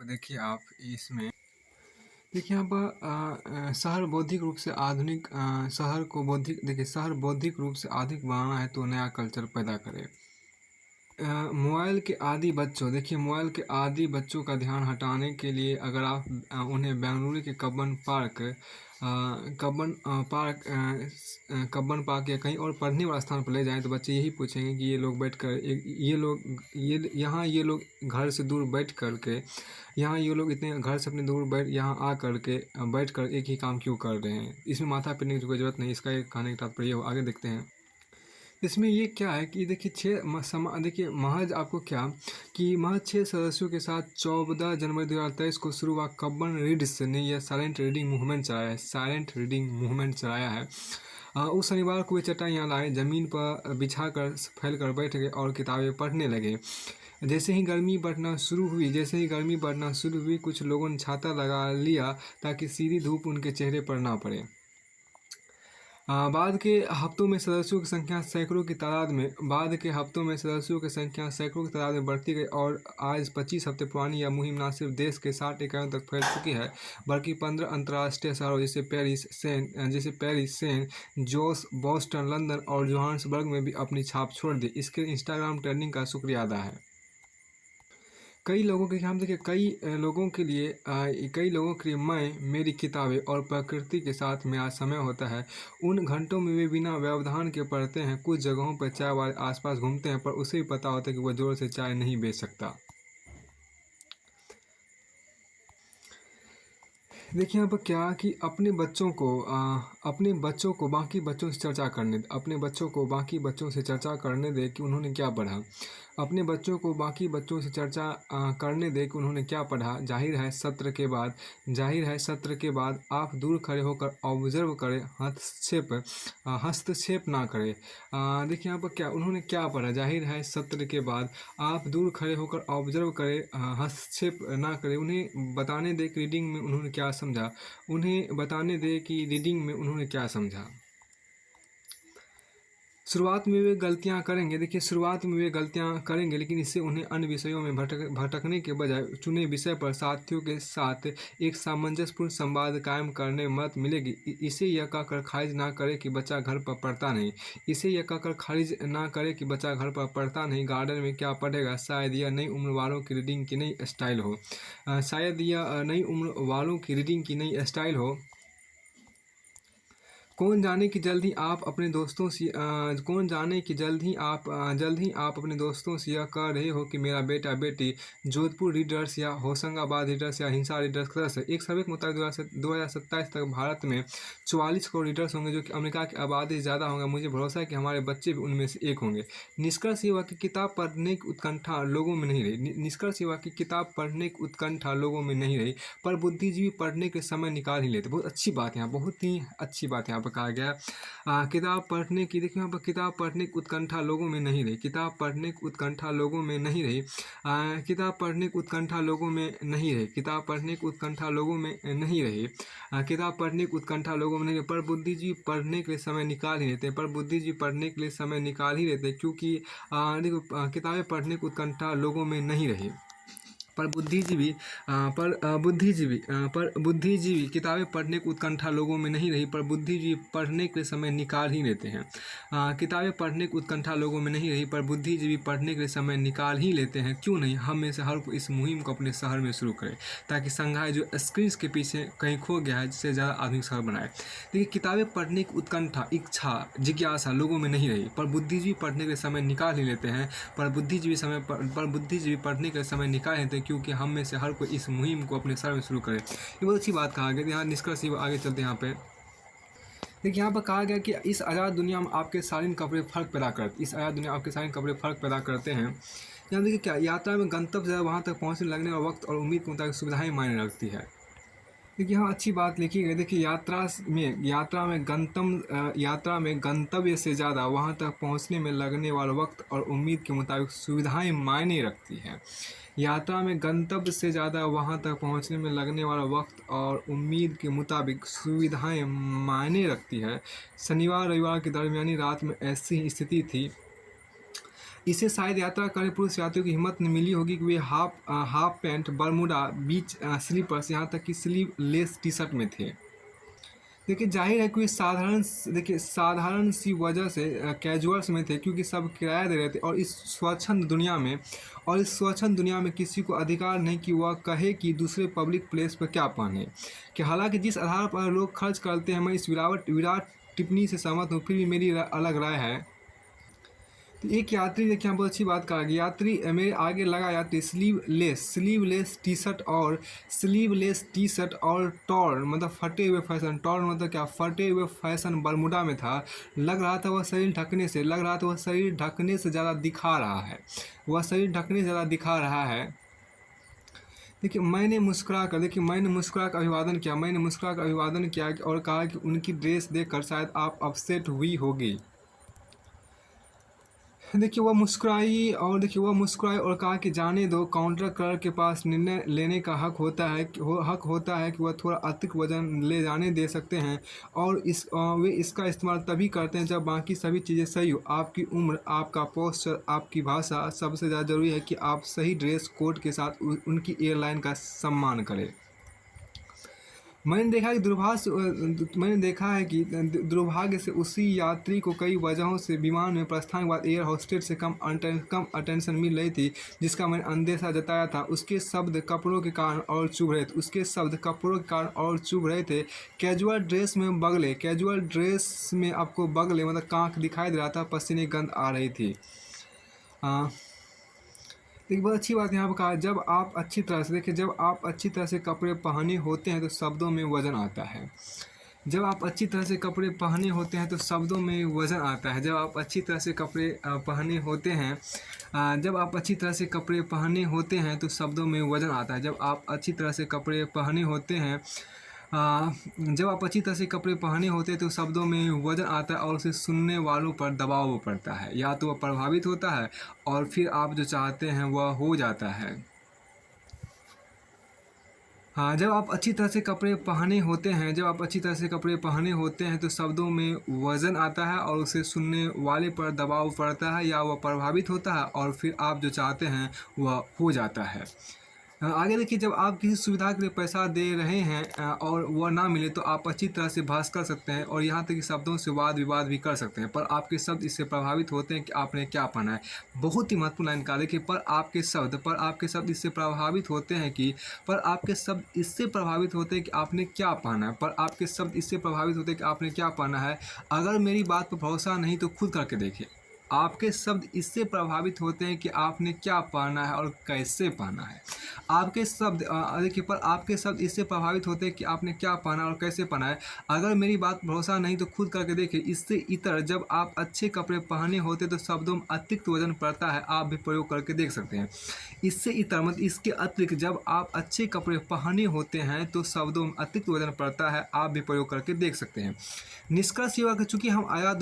देखिए आप इसमें देखिए यहाँ पर शहर बौद्धिक रूप से आधुनिक शहर को बौद्धिक देखिए शहर बौद्धिक रूप से आधुनिक बनाना है तो नया कल्चर पैदा करे। मोबाइल के आदी बच्चों देखिए मोबाइल के आदी बच्चों का ध्यान हटाने के लिए अगर आप उन्हें बेंगलुरु के कब्बन पार्क या कहीं और पढ़ने वाला स्थान पर ले जाएं तो बच्चे यही पूछेंगे कि ये लोग बैठकर ये लोग घर से दूर बैठ कर के यहाँ ये लोग इतने घर से अपने दूर बैठ यहाँ आ कर के बैठ कर एक ही काम क्यों कर रहे हैं। इसमें माथा पीटने की कोई ज़रूरत नहीं। इसका एक कहने का तात्पर्य आगे देखते हैं। इसमें ये क्या है कि देखिए देखिए महज आपको क्या कि महज 6 सदस्यों के साथ 14 जनवरी 2023 को शुरू हुआ कब्बन रीड्स ने यह साइलेंट रीडिंग मूवमेंट चलाया है। उस शनिवार को वे चटाइयाँ लाए, ज़मीन पर बिछा कर फैल कर बैठ गए और किताबें पढ़ने लगे। जैसे ही गर्मी बढ़ना शुरू हुई कुछ लोगों ने छाता लगा लिया ताकि सीधी धूप उनके चेहरे पर ना पड़े। बाद के हफ्तों में सदस्यों की संख्या सैकड़ों की तादाद में बढ़ती गई और आज 25 हफ्ते पुरानी यह मुहिम न सिर्फ देश के 60 इकाइयों तक फैल चुकी है बल्कि 15 अंतर्राष्ट्रीय शहरों जैसे पेरिस, सेन जोस, बॉस्टन, लंदन और जोहान्सबर्ग में भी अपनी छाप छोड़ दी। इसके इंस्टाग्राम ट्रेंडिंग का शुक्रिया अदा है। कई लोगों के लिए मेरी किताबें और प्रकृति के साथ मेरा समय होता है। उन घंटों में वे बिना व्यवधान के पढ़ते हैं। कुछ जगहों पर चाय वाले आसपास घूमते हैं पर उसे भी पता होता है कि वह जोर से चाय नहीं बेच सकता। देखिए यहाँ पर क्या कि अपने बच्चों को बाकी बच्चों से चर्चा करने दें कि उन्होंने क्या पढ़ा। करने दें कि उन्होंने क्या पढ़ा। जाहिर है सत्र के बाद आप दूर खड़े होकर ऑब्जर्व करें, हस्तक्षेप ना करें। देखिए यहाँ पर क्या उन्होंने क्या पढ़ा। जाहिर है सत्र के बाद आप दूर खड़े होकर ऑब्जर्व करें, हस्तक्षेप ना करें। उन्हें बताने दें कि रीडिंग में उन्होंने क्या समझा। शुरुआत में वे गलतियां करेंगे लेकिन इससे उन्हें अन्य विषयों में भटकने के बजाय चुने विषय पर साथियों के साथ एक सामंजस्यपूर्ण संवाद कायम करने में मदद मिलेगी। इसे यह कहकर खारिज ना करें कि बच्चा घर पर पढ़ता नहीं। गार्डन में क्या पढ़ेगा। शायद यह नई उम्र वालों की रीडिंग की नई स्टाइल हो। कौन जाने कि जल्द ही आप अपने दोस्तों से यह कह रहे हो कि मेरा बेटा बेटी जोधपुर रीडर्स या होशंगाबाद रीडर्स या हिंसा रीडर्स का सदस्य है। एक सर्वे के मुताबिक 2027 तक भारत में 44 करोड़ रीडर्स होंगे जो कि अमेरिका की आबादी से ज़्यादा होंगे। मुझे भरोसा है कि हमारे बच्चे भी उनमें से एक होंगे। निष्कर्ष ये हुआ कि किताब पढ़ने की उत्कंठा लोगों में नहीं रही पर बुद्धिजीवी पढ़ने के समय निकाल ही लेते। बहुत ही अच्छी बात यहाँ पर कहा गया। किताब पढ़ने की देखिए यहाँ पर किताब पढ़ने की उत्कंठा लोगों में नहीं रही। किताब पढ़ने की उत्कंठा लोगों में नहीं रही पर बुद्धिजीवी पढ़ने के लिए समय निकाल ही लेते हैं। क्योंकि देखो किताबें पढ़ने की उत्कंठा लोगों में नहीं रही पर बुद्धिजीवी किताबें पढ़ने की उत्कंठा लोगों में नहीं रही पर बुद्धिजीवी पढ़ने के लिए समय निकाल ही लेते हैं। किताबें पढ़ने की उत्कंठा लोगों में नहीं रही पर बुद्धिजीवी पढ़ने के लिए समय निकाल ही लेते हैं। क्यों नहीं हम में से हर कोई इस मुहिम को अपने शहर में शुरू करे ताकि संघाई जो स्क्रीन के पीछे कहीं खो गया है जिससे ज़्यादा आधुनिक शहर बनाए। देखिए किताबें पढ़ने की उत्कंठा, इच्छा, जिज्ञासा लोगों में नहीं रही पर बुद्धिजीवी पढ़ने के लिए समय निकाल ही लेते हैं। पर बुद्धिजीवी पढ़ने के लिए समय निकाल लेते हैं क्योंकि हम में से हर कोई इस मुहिम को अपने शहर में शुरू करे। ये बहुत अच्छी बात कहा गया। यहाँ निष्कर्ष आगे चलते हैं। यहाँ पे देखिए यहाँ पर कहा गया कि इस आज़ाद दुनिया में आपके शालीन कपड़े फ़र्क पैदा करते हैं। यहाँ देखिए क्या यात्रा में गंतव्य से वहाँ तक पहुँचने लगने और वक्त और उम्मीद के मुताबिक सुविधाएं मायने रखती है। देखिए यहाँ अच्छी बात लिखी गई। देखिए यात्रा में गंतव्य से ज़्यादा वहाँ तक पहुँचने में लगने वाला वक्त और उम्मीद के मुताबिक सुविधाएं मायने रखती है। यात्रा में गंतव्य से ज़्यादा वहाँ तक पहुँचने में लगने वाला वक्त और उम्मीद के मुताबिक सुविधाएं मायने रखती है। शनिवार रविवार की दरमियानी रात में ऐसी ही स्थिति थी। इसे शायद यात्रा करने पुरुष यात्रियों की हिम्मत नहीं मिली होगी कि वे हाफ पैंट, बरमूडा, बीच स्लीपर्स, यहाँ तक कि स्लीवलेस टी शर्ट में थे। देखिए जाहिर है कि साधारण सी वजह से कैजुअल्स में थे, क्योंकि सब किराया दे रहे थे। और इस स्वच्छंद दुनिया में किसी को अधिकार नहीं कि वह कहे कि दूसरे पब्लिक प्लेस पर क्या पहने। कि हालांकि जिस आधार पर लोग खर्च करते हैं, मैं इस विराट टिप्पणी से सहमत हूँ, फिर भी मेरी अलग राय है। तो एक यात्री देखिए यहाँ बहुत अच्छी बात कहा गया, यात्री मेरे आगे लगा यात्री स्लीवलेस टी शर्ट और टॉर्न मतलब फटे हुए फैशन, टॉर्न मतलब क्या, फटे हुए फैशन बरमूडा में था। लग रहा था वह शरीर ढकने से ज़्यादा दिखा रहा है। देखिए मैंने मुस्कुरा कर अभिवादन किया और कहा कि उनकी ड्रेस देखकर शायद आप अपसेट हुई होगी। देखिए वह मुस्कुराई और कहा कि जाने दो, काउंटर क्लर्क के पास निर्णय लेने का हक होता है कि वह थोड़ा अतिरिक्त वजन ले जाने दे सकते हैं, और वे इसका इस्तेमाल तभी करते हैं जब बाकी सभी चीज़ें सही हो। आपकी उम्र, आपका पोस्चर, आपकी भाषा, सबसे ज़्यादा ज़रूरी है कि आप सही ड्रेस कोड के साथ उनकी एयरलाइन का सम्मान करें। मैंने देखा है कि दुर्भाग्य से उसी यात्री को कई वजहों से विमान में प्रस्थान के बाद एयर होस्टेस से कम अटेंशन मिल रही थी, जिसका मैंने अंदेशा जताया था। उसके शब्द कपड़ों के कारण और चुभ रहे थे। कैजुअल ड्रेस में आपको बगले मतलब कांख दिखाई दे रहा था, पसीने गंध आ रही थी। एक बहुत अच्छी बात यहाँ पर कहा, जब आप अच्छी तरह से कपड़े पहने होते हैं तो शब्दों में वज़न आता है। जब आप अच्छी तरह से कपड़े पहने होते हैं तो शब्दों में वज़न आता है। जब आप अच्छी तरह से कपड़े पहने होते हैं तो शब्दों में वज़न आता है। जब आप अच्छी तरह से कपड़े पहने होते हैं तो शब्दों में वज़न आता है, और उसे सुनने वालों पर दबाव पड़ता है। या तो वह प्रभावित होता है और फिर आप जो चाहते हैं वह हो जाता है। हाँ, जब आप अच्छी तरह से कपड़े पहने होते हैं तो शब्दों में वज़न आता है और उसे सुनने वाले पर दबाव पड़ता है, या वह प्रभावित होता है और फिर आप जो चाहते हैं वह हो जाता है। आगे देखिए, जब आप किसी सुविधा के लिए पैसा दे रहे हैं और वह ना मिले तो आप अच्छी तरह से बहस कर सकते हैं, और यहाँ तक कि शब्दों से वाद विवाद भी कर सकते हैं, पर आपके शब्द इससे प्रभावित होते हैं कि आपने क्या पहना है। बहुत ही महत्वपूर्ण लाइन का देखिए, पर आपके शब्द इससे प्रभावित होते हैं कि आपने क्या पहना है। अगर मेरी बात पर भरोसा नहीं तो खुद करके देखिए। आपके शब्द इससे प्रभावित होते हैं कि आपने क्या पहना है और कैसे पहना है। आपके शब्द इससे प्रभावित होते हैं कि आपने क्या पहना और कैसे पहना है। अगर मेरी बात पर भरोसा नहीं तो खुद करके देखिए। इससे इतर जब आप अच्छे कपड़े पहने होते तो शब्दों में अतिरिक्त वजन पड़ता है, आप भी प्रयोग करके देख सकते हैं। इससे इतर मतलब इसके अतिरिक्त जब आप अच्छे कपड़े पहने होते हैं तो शब्दों में अतिरिक्त वजन पड़ता है, आप भी प्रयोग करके देख सकते हैं। निष्कर्ष युवा चूँकि हम आज़ाद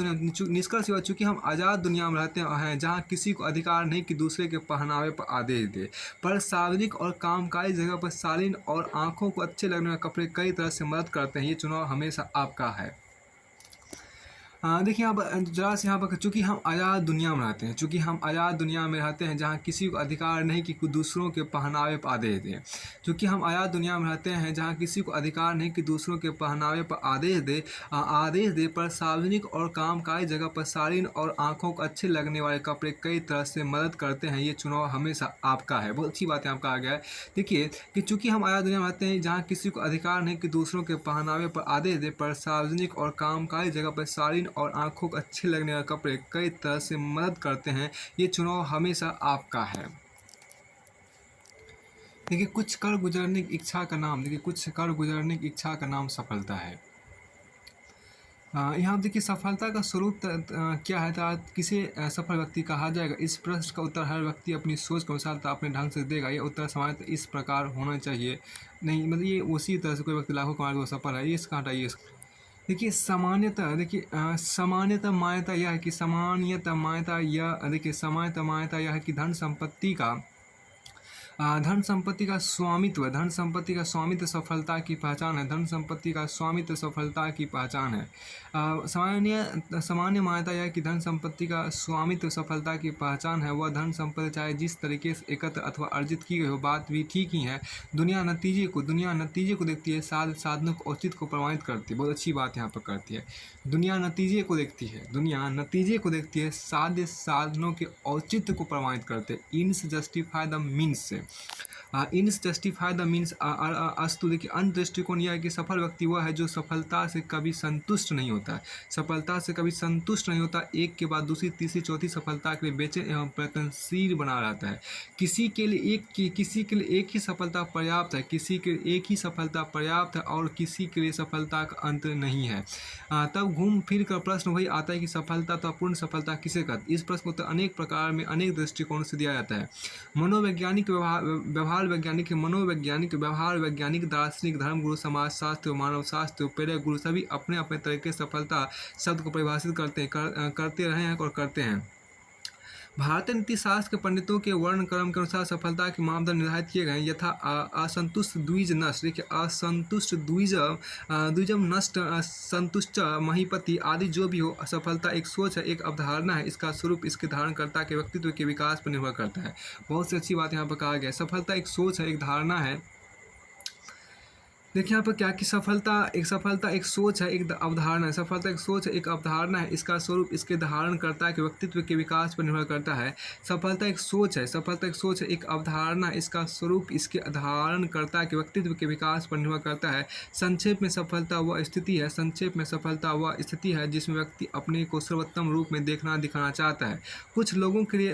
दुनिया में रहते हैं, जहाँ किसी को अधिकार नहीं कि दूसरे के पहनावे पर आदेश दे, पर सार्वजनिक और कामकाजी जगह पर शालीन और आंखों को अच्छे लगने वाले कपड़े कई तरह से मदद करते हैं। ये चुनाव हमेशा आपका है। देखिए यहाँ पर चूँकि हम आज़ाद दुनिया में रहते हैं, जहाँ किसी को अधिकार नहीं कि दूसरों के पहनावे पर आदेश दे। चूँकि हम आज़ाद दुनिया में रहते हैं, जहाँ किसी को अधिकार नहीं कि दूसरों के पहनावे पर आदेश दे, पर सार्वजनिक और कामकाजी जगह पर शालीन और आंखों को अच्छे लगने वाले कपड़े कई तरह से मदद करते हैं। ये चुनाव हमेशा आपका है। बहुत अच्छी बात यहाँ पर कहा गया है। देखिए कि चूँकि हम आज़ाद दुनिया में रहते हैं, जहाँ किसी को अधिकार नहीं कि दूसरों के पहनावे पर आदेश दे, पर सार्वजनिक और कामकाजी जगह पर शालीन और आंखों को अच्छे लगने वाले कपड़े कई तरह से मदद करते हैं। ये चुनाव हमेशा आपका है। देखिए कुछ कर गुजरने की इच्छा का नाम सफलता है। यहाँ देखिए सफलता का स्वरूप क्या है, किसे सफल व्यक्ति कहा जाएगा। इस प्रश्न का उत्तर हर व्यक्ति अपनी सोच के अनुसार अपने ढंग से देगा। ये उत्तर सामान्यतः इस प्रकार होना चाहिए नहीं, मतलब ये उसी तरह से कोई व्यक्ति लाखों कमा वो सफल है, ये इसका हटाइए। देखिए सामान्यतः मान्यता यह है कि धन संपत्ति का धन संपत्ति का स्वामित्व, धन संपत्ति का स्वामित्व सफलता की पहचान है। धन संपत्ति का स्वामित्व सफलता की पहचान है। सामान्य सामान्य मान्यता यह है कि धन संपत्ति का स्वामित्व सफलता की पहचान है। वह धन संपत्ति चाहे जिस तरीके से एकत्र अथवा अर्जित की गई हो, बात भी ठीक ही है। दुनिया नतीजे को देखती है, साधनों को औचित्य को प्रमाणित करती है। बहुत अच्छी बात यहाँ पर करती है। दुनिया नतीजे को देखती है, साधनों के औचित्य को प्रमाणित करते हैं। इन्स जस्टिफाई द मीन्स से, इन्स जस्टिफाई द मीन्स अस्तु। देखिए, अंत दृष्टिकोण यह है कि सफल व्यक्ति वह है जो सफलता से कभी संतुष्ट नहीं होता है, सफलता से कभी संतुष्ट नहीं होता, एक के बाद दूसरी तीसरी चौथी सफलता के लिए बेचैन एवं प्रयत्नशील बना रहता है। किसी के लिए एक ही सफलता पर्याप्त है, किसी के लिए एक ही सफलता पर्याप्त है और किसी के लिए सफलता का अंत नहीं है। तब घूम फिर कर प्रश्न वही आता है कि सफलता तो पूर्ण सफलता किसे कहते। इस प्रश्न को तो अनेक प्रकार में अनेक दृष्टिकोण से दिया जाता है। मनोवैज्ञानिक, व्यवहार वैज्ञानिक, मनोवैज्ञानिक, व्यवहार वैज्ञानिक, दार्शनिक, धर्मगुरु, समाजशास्त्र, मानव शास्त्र, प्रेरक गुरु सभी अपने अपने तरीके से सफलता शब्द को परिभाषित करते रहे हैं और करते हैं। भारतीय नीति शास्त्र के पंडितों के वर्ण क्रम के अनुसार सफलता के मापदंड निर्धारित किए गए हैं, यथा असंतुष्ट द्विज नष्ट। देखिए, असंतुष्ट द्विजम नष्ट, संतुष्ट महीपति आदि जो भी हो, सफलता एक सोच है, एक अवधारणा है। इसका स्वरूप इसके धारणकर्ता के व्यक्तित्व के विकास पर निर्भर करता है। बहुत सी अच्छी बात यहाँ पर कहा गया है। सफलता एक सोच है, एक धारणा है। देखिए यहाँ पर क्या कि सफलता एक सोच है, एक अवधारणा है। सफलता एक सोच है, एक अवधारणा है। इसका स्वरूप इसके धारणकर्ता के व्यक्तित्व के विकास पर निर्भर करता है। सफलता एक सोच है, एक अवधारणा है। इसका स्वरूप इसके धारणकर्ता के व्यक्तित्व के विकास पर निर्भर करता है। संक्षेप में सफलता वह स्थिति है जिसमें व्यक्ति अपने को सर्वोत्तम रूप में दिखाना चाहता है। कुछ लोगों के लिए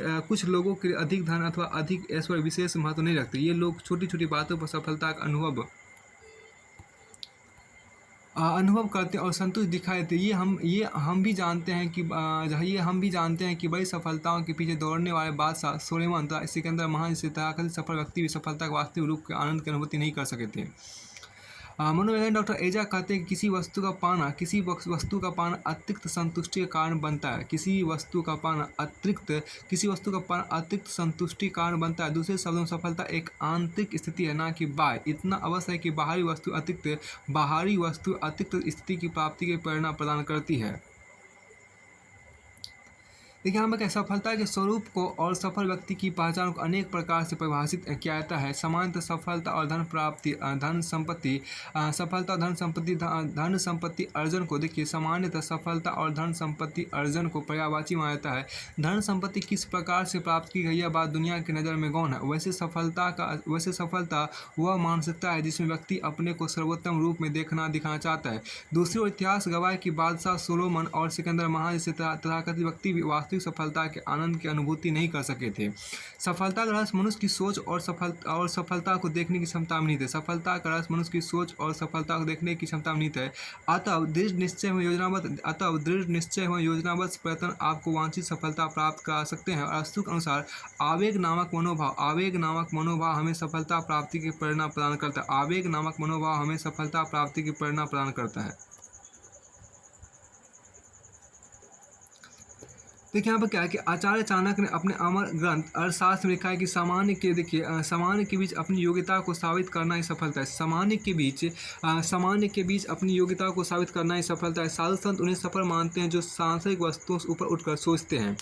अधिक धन अथवा अधिक ऐश्वर्य विशेष महत्व नहीं रखते। ये लोग छोटी छोटी बातों पर सफलता का अनुभव करते और संतुष्ट दिखाई देते। ये हम भी जानते हैं कि बड़ी सफलताओं के पीछे दौड़ने वाले बादशाह सुलेमान तथा सिकंदर महान जैसे तथाकथित सफल व्यक्ति भी सफलता के वास्तविक रूप के आनंद की अनुभूति नहीं कर सके थे। मनोवैज्ञानिक डॉक्टर एजा कहते हैं कि किसी वस्तु का पाना अतिरिक्त संतुष्टि का कारण बनता है। किसी वस्तु का पाना अतिरिक्त संतुष्टि कारण बनता है। दूसरे शब्दों में सफलता एक आंतरिक स्थिति है, ना कि बाह्य। इतना अवश्य है कि बाहरी वस्तु अतिरिक्त स्थिति की प्राप्ति की प्रेरणा प्रदान करती है। देखिए, यहाँ पर सफलता के स्वरूप को और सफल व्यक्ति की पहचान को अनेक प्रकार से परिभाषित किया जाता है। सामान्यतः सफलता और धन संपत्ति अर्जन को, देखिए, सामान्यतः सफलता और धन संपत्ति अर्जन को पर्यायवाची माना जाता है। धन संपत्ति किस प्रकार से प्राप्त की गई यह बात दुनिया की नज़र में गौण है। वैसे सफलता वह मानसिकता है जिसमें व्यक्ति अपने को सर्वोत्तम रूप में दिखाना चाहता है। दूसरी ओर इतिहास गवाह की बादशाह सोलोमन और सिकंदर महान जैसे तथाकथित व्यक्ति भी वास्तविक सफलता के आनंद की अनुभूति नहीं कर सके थे। सफलता का रहस्य मनुष्य की सोच और सफलता को देखने की क्षमता में निहित है। अतः दृढ़ निश्चय व योजनाबद्ध प्रयत्न आपको वांछित सफलता प्राप्त करा सकते हैं। और अस्तु के अनुसार आवेग नामक मनोभाव हमें सफलता प्राप्ति की प्रेरणा प्रदान करता है। देखिए, यहाँ पर क्या है कि आचार्य चाणक्य ने अपने अमर ग्रंथ अर्थशास्त्र में लिखा है कि सामान्य के बीच अपनी योग्यता को साबित करना ही सफलता है। सामान्य के बीच अपनी योग्यता को साबित करना ही सफलता है। साधु संत उन्हें सफल मानते हैं जो सांसारिक वस्तुओं से ऊपर उठकर सोचते हैं।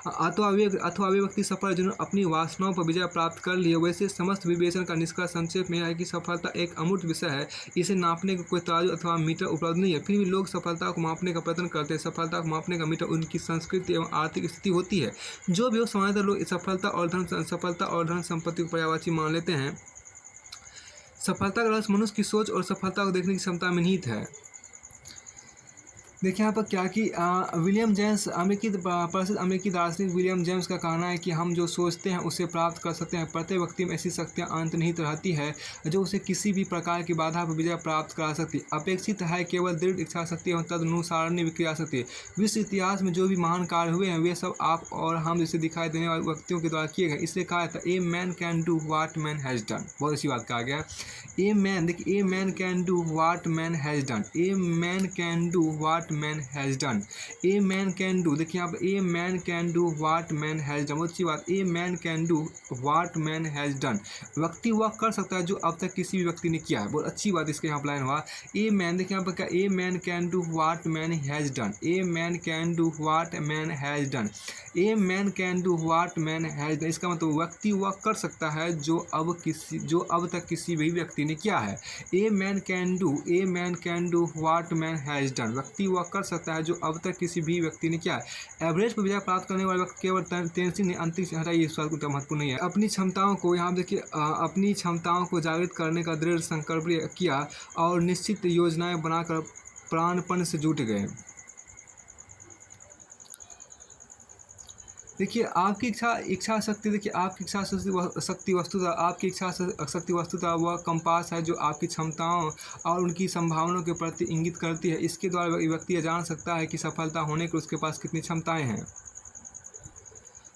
अथवा वे व्यक्ति सफल जिन्होंने अपनी वासनाओं पर विजय प्राप्त कर ली है। वैसे समस्त विवेचन का निष्कर्ष संक्षेप में है कि सफलता एक अमूर्त विषय है। इसे नापने का कोई तराजू अथवा मीटर उपलब्ध नहीं है। फिर भी लोग सफलता को मापने का प्रयत्न करते हैं। सफलता को मापने का मीटर उनकी संस्कृति एवं आर्थिक स्थिति होती है। जो भी हो, सामान्यतः लोग सफलता और धन संपत्ति को पर्यायवाची मान लेते हैं। सफलता का रहस्य मनुष्य की सोच और सफलता को देखने की क्षमता में निहित है। देखिए यहाँ पर क्या कि विलियम जेम्स, प्रसिद्ध अमेरिकी दार्शनिक विलियम जेम्स का कहना है कि हम जो सोचते हैं उसे प्राप्त कर सकते हैं। प्रत्येक व्यक्ति में ऐसी शक्तियाँ अंतर्निहित रहती है जो उसे किसी भी प्रकार की बाधा पर विजय प्राप्त करा सकती है। अपेक्षित है केवल दृढ़ इच्छा शक्ति एवं तदनुसारणी क्रिया शक्ति। विश्व इतिहास में जो भी महान कार्य हुए हैं वे सब आप और हम जैसे दिखाई देने वाले व्यक्तियों के द्वारा किए गए। इसलिए कहा था a man can do what man has done. बहुत अच्छी बात कहा गया। A man can do what man has done. What man has done. A man can do, देखिए यहाँ पर a man can do what man has done, बहुत अच्छी बात। A man can do what man has done, व्यक्ति वह कर सकता है जो अब तक किसी भी व्यक्ति ने किया है, बहुत अच्छी बात इसके यहाँ पर लाइन हुआ। ए मैन, देखिए यहाँ पर क्या, a man can do what man has done, a man can do what man has done, a man can do what man has done, इसका मतलब व्यक्ति वह कर सकता है जो अब तक किसी भी व्यक्ति ने किया है। A man can do what man has done, व्यक्ति वह कर सकता है जो अब तक किसी भी व्यक्ति ने किया है। एवरेज पर विजय प्राप्त करने वाले व्यक्ति केवल तेंजिंग ने अंतिम हटाइए, इस सवाल को महत्वपूर्ण नहीं है। अपनी क्षमताओं को यहाँ देखिए अपनी क्षमताओं को जागृत करने का दृढ़ संकल्प किया और निश्चित योजनाएं बनाकर प्राणपण से जुट गए। देखिए आपकी इच्छा शक्ति, देखिए आपकी इच्छा शक्ति वस्तुतः आपकी इच्छा शक्ति वस्तुतः वह कंपास है जो आपकी क्षमताओं और उनकी संभावनाओं के प्रति इंगित करती है। इसके द्वारा व्यक्ति यह जान सकता है कि सफलता होने के उसके पास कितनी क्षमताएं हैं।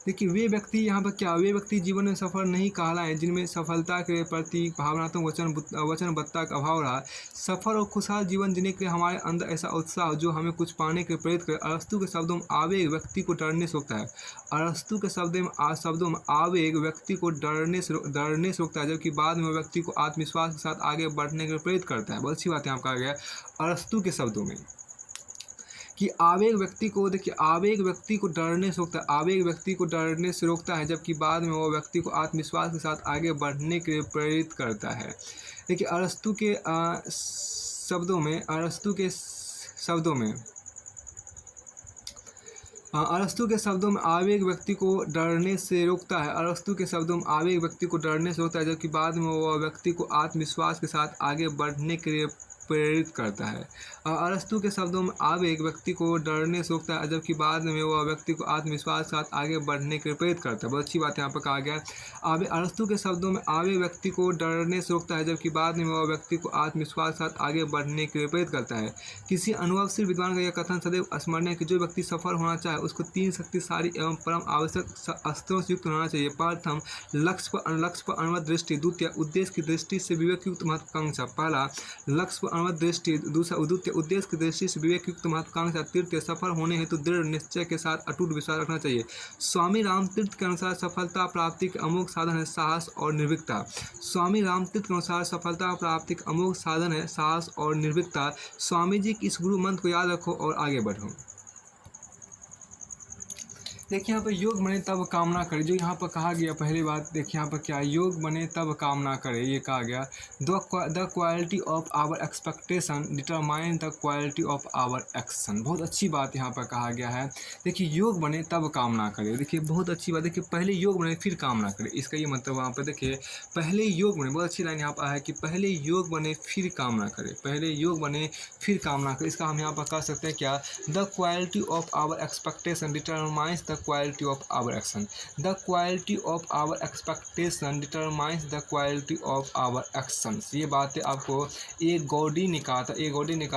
देखिए वे व्यक्ति यहाँ पर क्या, वे व्यक्ति जीवन में सफल नहीं कहलाए जिनमें सफलता के प्रति भावनात्मक वचनबद्धता का अभाव रहा। सफल और खुशहाल जीवन जीने के लिए हमारे अंदर ऐसा उत्साह जो हमें कुछ पाने के प्रेरित करे। अरस्तु के शब्दों में आवेग व्यक्ति को डरने से रोकता है। अरस्तु के शब्दों में आवेग व्यक्ति को डरने से रोकता है, जबकि बाद में व्यक्ति को आत्मविश्वास के साथ आगे बढ़ने के लिए प्रेरित करता है। बहुत अच्छी बात यहाँ कहा गया अरस्तु के शब्दों में कि आवेग व्यक्ति को, देखिए आवेग व्यक्ति को डरने से रोकता है, आवेग व्यक्ति को डरने से रोकता है, जबकि बाद में वो व्यक्ति को आत्मविश्वास के साथ आगे बढ़ने के लिए प्रेरित करता है। देखिए अरस्तु के शब्दों में आवेग व्यक्ति को डरने से रोकता है। अरस्तु के शब्दों में आवेग व्यक्ति को डरने से रोकता है, जबकि बाद में वह व्यक्ति को आत्मविश्वास के साथ आगे बढ़ने के लिए प्रेरित करता है। अरस्तु के शब्दों में आवेग व्यक्ति को डरने से रोकता है, जबकि बाद में वह व्यक्ति को आत्मविश्वास के साथ आगे बढ़ने के लिए प्रेरित करता है। बहुत अच्छी बात यहाँ पर कहा गया है। अरस्तु के शब्दों में आवेग व्यक्ति को डरने से रोकता है, जबकि बाद में वह व्यक्ति को आत्मविश्वास के साथ आगे बढ़ने के लिए प्रेरित करता है। किसी अनुभवशील विद्वान का यह कथन सदैव स्मरणीय है कि जो व्यक्ति सफल होना चाहे उसको 3 शक्तिशाली एवं परम आवश्यक अस्त्रों से युक्त होना चाहिए। प्रथम लक्ष्य पर अनुवद दृष्टि, द्वितीय उद्देश्य की दृष्टि से विवेकयुक्त महत्वाकांक्षा। पहला लक्ष्य पर अनुवद दृष्टि, दूसरा द्वितीय उद्देश्य की दृष्टि से विवेकयुक्त महत्वाकांक्षा, तृतीय सफल होने हेतु दृढ़ निश्चय के साथ अटूट विश्वास रखना चाहिए। स्वामी रामतीर्थ के अनुसार सफलता प्राप्ति का अमोघ साधन है साहस और निर्भीकता। स्वामी रामतीर्थ के अनुसार सफलता प्राप्ति का अमोघ साधन है साहस और निर्भीकता। स्वामी जी की इस गुरु मंत्र को याद रखो और आगे बढ़ो। देखिए यहाँ पर योग बने तब कामना करे, जो यहाँ पर कहा गया पहली बात, देखिए यहाँ पर क्या, योग बने तब कामना करे, ये कहा गया। The quality of our expectation determine the quality of our action. बहुत अच्छी बात यहाँ पर कहा गया है। देखिए योग बने तब कामना करे, देखिए बहुत अच्छी बात। देखिए पहले योग बने फिर कामना करे, इसका ये मतलब वहाँ पर देखिए पहले योग बने, बहुत अच्छी लाइन यहाँ पर है कि पहले योग बने फिर कामना करे, पहले योग बने फिर कामना करे। इसका हम यहाँ पर कह सकते हैं क्या, the quality of our expectation determines the quality of our action. The quality of our expectation determines the quality of our actions. ये बातें आपको एक गॉडी ने कहा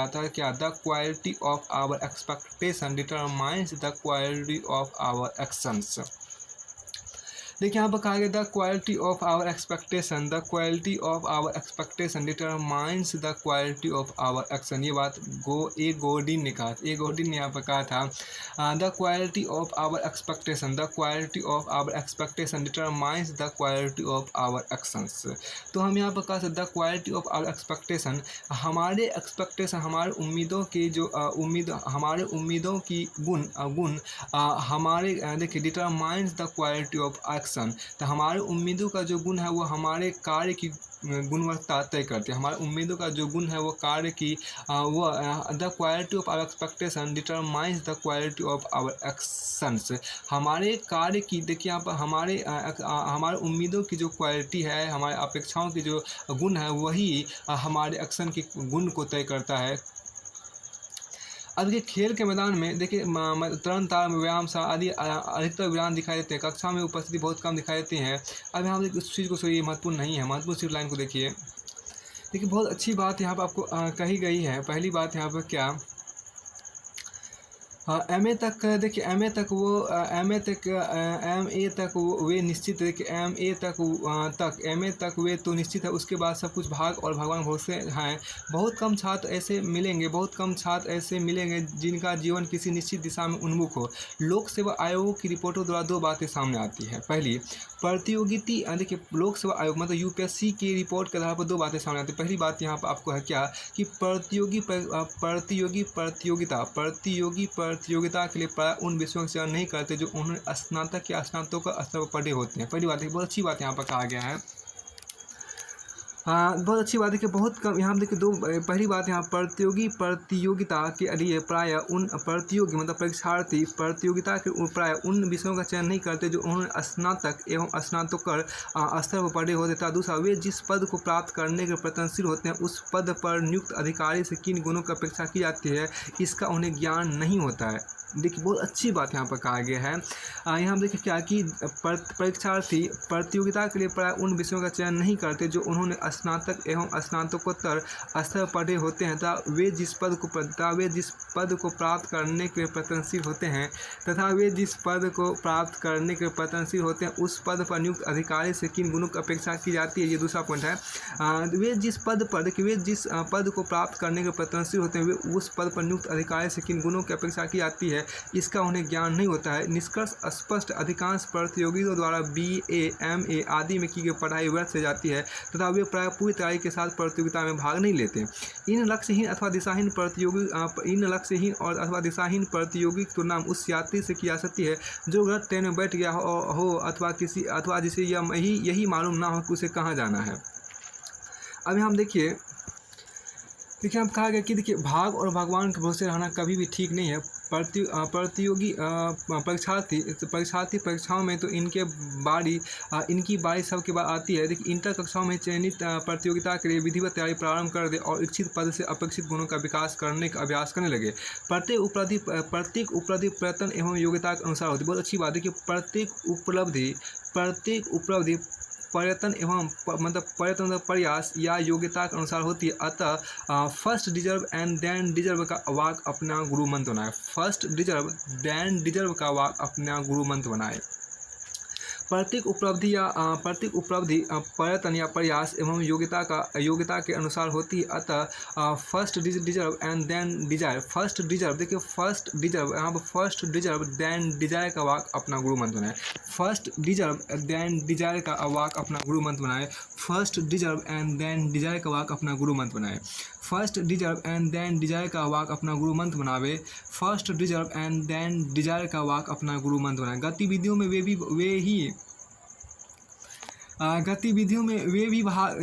था क्या, the quality of our expectation determines the quality of our actions. देखिए यहाँ पर कहा गया the quality of our expectation, the quality of our expectation determines the quality of our action. ये बात गोडिन ने कहा, गोडिन ने यहाँ पर कहा था the quality of our expectation, the quality of our expectation determines the quality of our actions. तो हम यहाँ पर कह सकते the quality of our expectation, हमारे एक्सपेक्टेशन, हमारे उम्मीदों के जो हमारे उम्मीदों की गुण हमारे देखिए determines the quality of action. तो हमारे उम्मीदों का जो गुण है वो हमारे कार्य की गुणवत्ता तय करते हैं। हमारे उम्मीदों का जो गुण है वो कार्य की वो the quality of our expectation determines the quality of our actions. हमारे कार्य की, देखिए यहाँ पर हमारे उम्मीदों की जो क्वालिटी है, हमारे अपेक्षाओं की जो गुण है वही हमारे एक्शन के गुण को तय करता है। अब देखिए खेल के मैदान में देखिए तरण ताड़ व्यायाम आदि अधिकतर व्यायाम दिखाई देते हैं, कक्षा में उपस्थिति बहुत कम दिखाई देती है। अब यहाँ पर उस चीज़ को सोचिए महत्वपूर्ण नहीं है, महत्वपूर्ण सिर्फ लाइन को देखिए। देखिए बहुत अच्छी बात यहाँ पर आपको कही गई है। पहली बात यहाँ पर क्या, एमए तक देखिए, एमए तक एमए तक वे निश्चित है कि एमए तक वे तो निश्चित है, उसके बाद सब कुछ भाग और भगवान भरोसे हैं। बहुत कम छात्र ऐसे मिलेंगे जिनका जीवन किसी निश्चित दिशा में उन्मुख हो। लोक सेवा आयोग की रिपोर्टों द्वारा दो बातें सामने आती हैं। पहली, प्रतियोगिती देखिए, लोक सेवा आयोग मतलब यूपीएससी की रिपोर्ट के आधार पर दो बातें सामने आती हैं। पहली बात यहाँ पर आपको है क्या कि प्रतियोगिता के लिए प्राय उन विषयों का चयन नहीं करते जो उन्होंने स्नातक या स्नातकोत्तर स्तर पर पढ़े होते हैं। पहली बात है, बहुत अच्छी बात यहाँ पर कहा गया है। हाँ, बहुत अच्छी बात है कि बहुत कम यहाँ देखिए दो। पहली बात यहाँ प्रतियोगिता के लिए प्राय उन प्रतियोगी मतलब परीक्षार्थी प्रतियोगिता के प्राय उन विषयों का चयन नहीं करते जो उन्होंने स्नातक एवं स्नातकोत्तर स्तर पर पढ़े होते था। दूसरा, वे जिस पद को प्राप्त करने के प्रयत्नशील होते हैं उस पद पर नियुक्त अधिकारी से किन गुणों की अपेक्षा की जाती है इसका उन्हें ज्ञान नहीं होता है। देखिए, बहुत अच्छी बात यहाँ पर कहा गया है। यहाँ देखिए क्या कि परीक्षार्थी प्रतियोगिता के लिए प्राय उन विषयों का चयन नहीं करते जो उन्होंने स्नातक एवं स्नातकोत्तर स्तर पर पढ़े होते हैं तथा वे जिस पद को प्राप्त करने के प्रयत्नशील होते हैं उस पद पर नियुक्त अधिकारी से किन गुणों की अपेक्षा की जाती है, ये दूसरा पॉइंट है। वे जिस पद को प्राप्त करने के प्रयत्नशील होते हैं वे उस पद पर नियुक्त अधिकारी से किन गुणों की अपेक्षा की जाती है इसका उन्हें ज्ञान नहीं होता है। निष्कर्ष स्पष्ट, अधिकांश प्रतियोगियों द्वारा BA MA आदि में की गई पढ़ाई व्यर्थ से जाती है तथा वे प्राय पूरी तैयारी के साथ प्रतियोगिता में भाग नहीं लेते। इन लक्ष्यहीन अथवा दिशाहीन प्रतियोगी की तुलना उस यात्री से की जा सकती है जो गलत ट्रेन में बैठ गया हो अथवा जिसे यही मालूम ना हो कि उसे कहाँ जाना है। अभी हम देखिए हम कहा गया कि देखिए भाग और भगवान के भरोसे रहना कभी भी ठीक नहीं है। परीक्षार्थी परीक्षाओं में तो इनकी बारी सबके बाद आती है। देखिए, इंटर कक्षाओं में चयनित प्रतियोगिता के लिए विधिवत तैयारी प्रारंभ कर दे और इच्छित पद से अपेक्षित गुणों का विकास करने का अभ्यास करने लगे। प्रत्येक उपलब्धि प्रयत्न एवं योग्यता के अनुसार होती है। बहुत अच्छी बात है कि प्रत्येक उपलब्धि प्रयत्न प्रयास या योग्यता के अनुसार होती है। अतः first deserve and then deserve का वाक अपना गुरु मंत्र बनाए। फर्स्ट डिजर्व देन डिजर्व का वाक अपना गुरु मंत्र बनाए। प्रत्येक उपलब्धि प्रयत्न या प्रयास एवं योग्यता के अनुसार होती है। अतः first deserve and then desire. First deserve देखिए, फर्स्ट डिजर्व यहाँ पर फर्स्ट डिजर्व देन डिजायर का वाक अपना गुरु मंत्र बनाए। फर्स्ट डिजर्व देन डिजायर का वाक अपना गुरु मंत्र बनाए। First deserve and then desire का वाक अपना गुरु मंत्र बनाए। First deserve and then desire का वाक अपना गुरु मंत्र बनावे। First deserve and then desire का वाक अपना गुरु मंत्र बनाए। गतिविधियों में वे भी भाग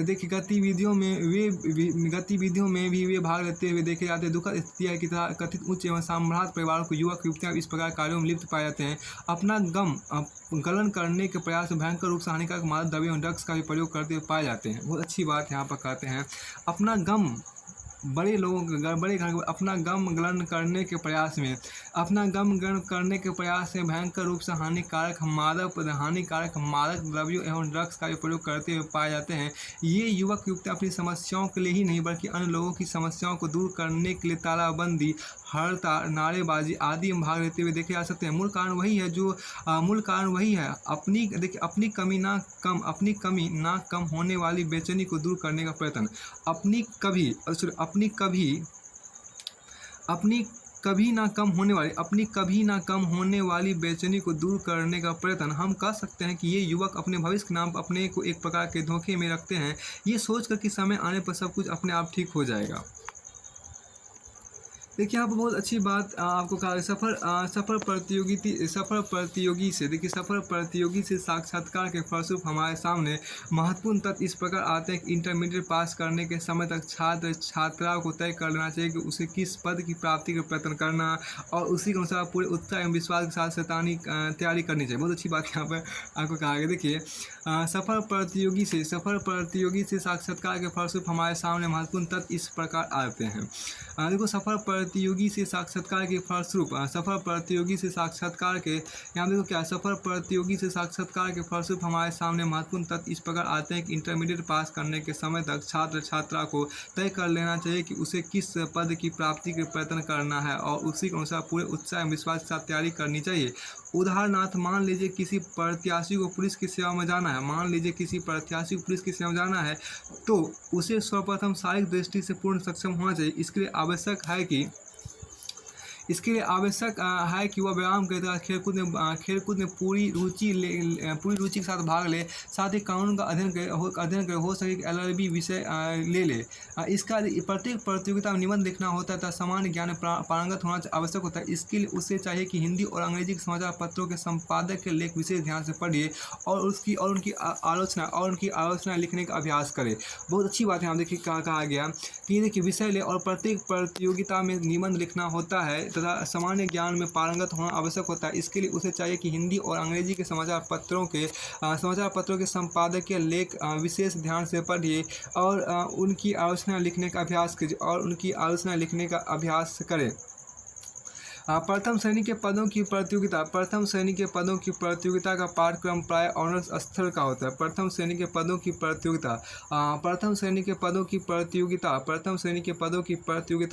लेते हुए देखे जाते हैं। दुखद स्थिति है कि कथित उच्च एवं सम्भ्रांत परिवारों को युवक युवतियां इस प्रकार कार्यों में लिप्त पाए जाते हैं। अपना गलन करने के प्रयास में भयंकर रूप से हानिकारक मादक द्रव्यों और ड्रग्स का भी प्रयोग करते हुए पाए जाते हैं। बहुत अच्छी बात यहाँ पर कहते हैं। अपना गम बड़े घर अपना गम ग्रहण करने के प्रयास में भयंकर रूप से हानिकारक मादक द्रव्यों एवं ड्रग्स का प्रयोग करते हुए पाए जाते हैं। ये युवक युवतियाँ अपनी समस्याओं के लिए ही नहीं बल्कि अन्य लोगों की समस्याओं को दूर करने के लिए तालाबंदी, हड़ताल, नारेबाजी आदि में भाग लेते हुए देखे जा सकते हैं। मूल कारण वही है अपनी कमी ना कम होने वाली बेचैनी को दूर करने का प्रयत्न। अपनी कभी ना कम होने वाली बेचैनी को दूर करने का प्रयत्न। हम कह सकते हैं कि ये युवक अपने भविष्य के नाम पर अपने को एक प्रकार के धोखे में रखते हैं, ये सोचकर कि समय आने पर सब कुछ अपने आप ठीक हो जाएगा। देखिए, यहाँ पर बहुत अच्छी बात आपको कहा। सफल प्रतियोगी से साक्षात्कार के फलस्वरूप हमारे सामने महत्वपूर्ण तथ्य इस प्रकार आते हैं कि इंटरमीडिएट पास करने के समय तक छात्राओं को तय कर लेना चाहिए कि उसे किस पद की प्राप्ति का प्रयत्न करना और उसी के अनुसार पूरे उत्साह एवं विश्वास के साथ शैतानी तैयारी करनी चाहिए। बहुत अच्छी बात यहाँ पर आपको कहा गया। देखिए, सफल प्रतियोगी से साक्षात्कार के फलस्वरूप हमारे सामने महत्वपूर्ण तथ्य इस प्रकार आते हैं। देखो, सफल प्रतियोगी से साक्षात्कार के फलस्वरूप सफल प्रतियोगी से साक्षात्कार के यहाँ देखो क्या सफल प्रतियोगी से साक्षात्कार के फलस्वरूप हमारे सामने महत्वपूर्ण तथ्य इस प्रकार आते हैं कि इंटरमीडिएट पास करने के समय तक छात्र छात्रा को तय कर लेना चाहिए कि उसे किस पद की प्राप्ति के प्रयत्न करना है और उसी के अनुसार पूरे उत्साह एवं विश्वास के साथ तैयारी करनी चाहिए। उदाहरणार्थ मान लीजिए किसी प्रत्याशी को पुलिस की सेवा में जाना है, मान लीजिए किसी प्रत्याशी को पुलिस की सेवा में जाना है तो उसे सर्वप्रथम शारीरिक दृष्टि से पूर्ण सक्षम होना चाहिए। इसके लिए आवश्यक है कि वह व्यायाम के तहत खेलकूद में पूरी रुचि के साथ भाग ले, साथ ही कानून का अध्ययन करे, हो सके कि LLB विषय ले ले। इसका प्रत्येक प्रतियोगिता में निबंध लिखना होता है तथा सामान्य ज्ञान में पारंगत होना आवश्यक होता है। इसके लिए उसे चाहिए कि हिंदी और अंग्रेजी के समाचार पत्रों के संपादक के लेख विशेष ध्यान से पढ़िए और उनकी आलोचना लिखने का अभ्यास करे। बहुत अच्छी बात है। यहाँ देखिए कहा गया कि देखिए विषय ले और प्रत्येक प्रतियोगिता में निबंध लिखना होता है तथा सामान्य ज्ञान में पारंगत होना आवश्यक होता है। इसके लिए उसे चाहिए कि हिंदी और अंग्रेजी के समाचार पत्रों के संपादकीय लेख विशेष ध्यान से पढ़िए और उनकी आलोचना लिखने का अभ्यास करें। प्रथम श्रेणी के पदों की प्रतियोगिता का पाठ्यक्रम प्राय ऑनर्स स्तर का होता है। प्रथम श्रेणी के पदों की प्रतियोगिता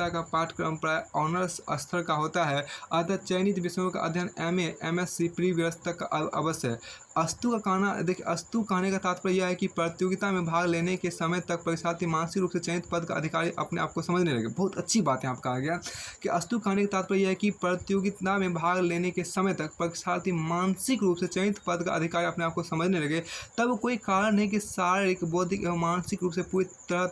का पाठ्यक्रम प्राय ऑनर्स स्तर का होता है। अतः चयनित विषयों का अध्ययन MA MSc प्री व्यवस्था का अवश्य है। अस्तु कहने का तात्पर्य यह है कि प्रतियोगिता में भाग लेने के समय तक परीक्षार्थी मानसिक रूप से चयनित पद का अधिकारी अपने आप को समझने लगे। बहुत अच्छी बात यहाँ पर कहा गया कि अस्तु कहने का तात्पर्य यह है कि प्रतियोगिता में भाग लेने के समय तक परीक्षार्थी मानसिक रूप से चयनित पद का अधिकारी अपने आप को समझने लगे। तब कोई कारण नहीं कि शारीरिक, बौद्धिक एवं मानसिक रूप से पूरी तरह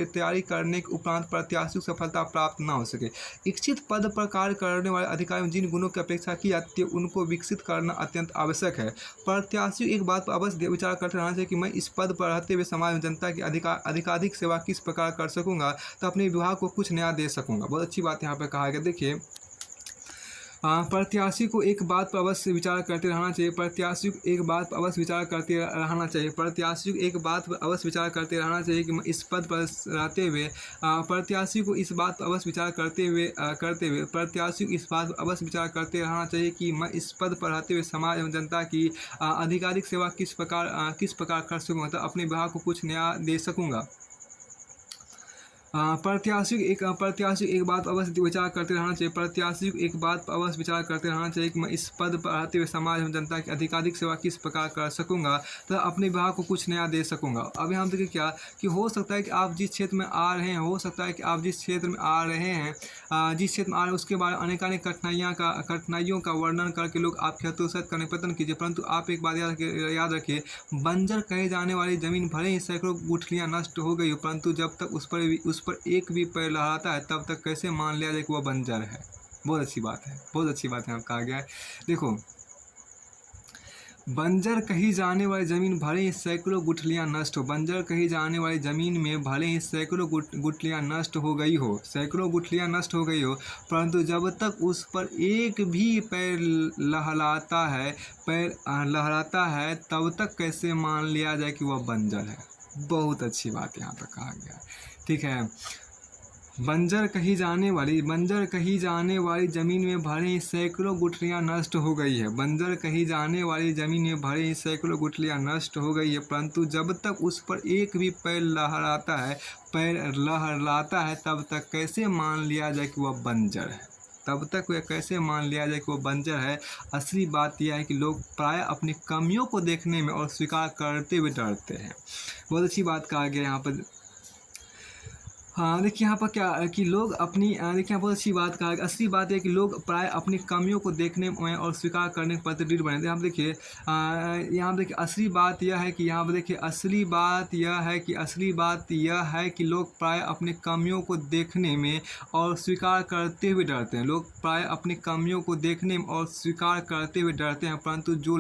तैयारी करने के उपरांत प्रत्याशी को सफलता प्राप्त न हो सके। इच्छित पद पर कार्य करने वाले अधिकारी में जिन गुणों की अपेक्षा की जाती है उनको विकसित करना अत्यंत आवश्यक है। प्रत्याशी एक बात पर अवश्य विचार करते रहना चाहिए कि मैं इस पद पर रहते हुए समाज में जनता की अधिकाधिक सेवा किस प्रकार कर सकूंगा तो अपने विभाग को कुछ नया दे सकूंगा। बहुत अच्छी बात यहाँ पे कहा गया। देखिए प्रत्याशी को एक बात पर अवश्य विचार करते रहना चाहिए कि मैं इस पद पर रहते हुए प्रत्याशी को इस बात पर अवश्य विचार करते रहना चाहिए कि मैं इस पद पर रहते हुए समाज एवं जनता की अधिकाधिक सेवा किस प्रकार कर सकूँगा तो अपने विभाग को कुछ नया दे सकूँगा। प्रत्याशी एक बात अवश्य विचार करते रहना चाहिए कि मैं इस पद पर रहते हुए समाज एवं जनता की अधिकाधिक सेवा किस प्रकार कर सकूंगा तो अपने विभाग को कुछ नया दे सकूंगा। अब यहाँ देखिए क्या कि हो सकता है कि आप जिस क्षेत्र में आ रहे हैं उसके बारे में अनेकानेक कठिनाइयों का वर्णन करके लोग आपकी हतोत्साहित करने प्रयत्न कीजिए, परंतु आप एक बात याद रखिए, बंजर कहे जाने वाली जमीन भले ही सैकड़ों गुठलियाँ नष्ट हो गई हो, परंतु जब तक उस पर एक भी पैर लहराता है तब तक कैसे मान लिया जाए कि वह बंजर है। बहुत अच्छी बात है यहाँ कहा गया है। देखो बंजर कही जाने वाली जमीन भले ही सैकड़ों गुठलियाँ नष्ट हो गई हो, परंतु जब तक उस पर एक भी पैर लहराता है तब तक कैसे मान लिया जाए कि वह बंजर है। बहुत अच्छी बात यहाँ पर कहा गया। ठीक है, बंजर कही जाने वाली जमीन में भले ही सैकड़ों गुठलियाँ नष्ट हो गई है, परंतु जब तक उस पर एक भी पैर लहराता है तब तक कैसे मान लिया जाए कि वह बंजर है। असली बात यह है कि लोग प्राय अपनी कमियों को देखने में और स्वीकार करते हुए डरते हैं। बहुत अच्छी बात कहा गया यहाँ पर। हाँ देखिए यहाँ पर क्या कि लोग अपनी बहुत अच्छी बात कहा। असली बात है कि लोग प्राय अपनी कमियों को देखने में और स्वीकार करने के प्रति दृढ़ बने। यहाँ देखिए असली बात यह है कि लोग प्राय अपनी कमियों को देखने में और स्वीकार करते हुए डरते हैं। परंतु जो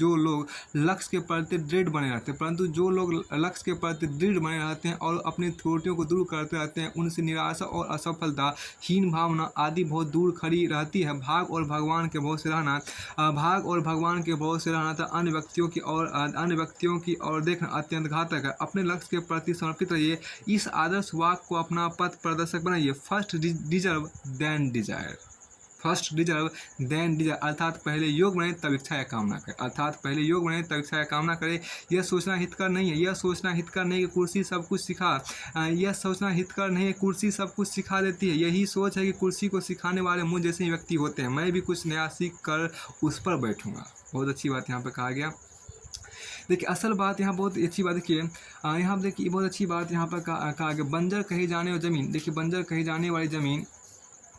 लोग लक्ष्य के प्रति दृढ़ बने रहते हैं और अपनी त्रुटियों को दूर करते करते रहते हैं, उनसे निराशा और असफलता हीन भावना आदि बहुत दूर खड़ी रहती है। भाग और भगवान के भरोसे रहना, भाग और भगवान के भरोसे रहना था अन्य व्यक्तियों की ओर देखना अत्यंत घातक है। अपने लक्ष्य के प्रति समर्पित रहिए, इस आदर्श वाक्य को अपना पथ प्रदर्शक बनाइए। First deserve then desire, first deserve then desire, अर्थात पहले योग बने तब इच्छा या कामना करे, अर्थात पहले योग बने तब इच्छा या कामना करे। यह सोचना हितकर नहीं है, यह सोचना हितकर नहीं है कि कुर्सी सब कुछ यह सोचना हितकर नहीं है, कुर्सी सब कुछ सिखा देती है। यही सोच है कि कुर्सी को सिखाने वाले मुझ जैसे ही व्यक्ति होते हैं। मैं भी कुछ नया सीख कर उस पर बैठूंगा। बहुत अच्छी बात यहाँ पर कहा गया। देखिए असल बात यहाँ बहुत अच्छी बात, देखिए यहाँ देखिए बहुत अच्छी बात यहाँ पर कहा गया, बंजर कही जाने वाली जमीन। देखिए बंजर कही जाने वाली जमीन,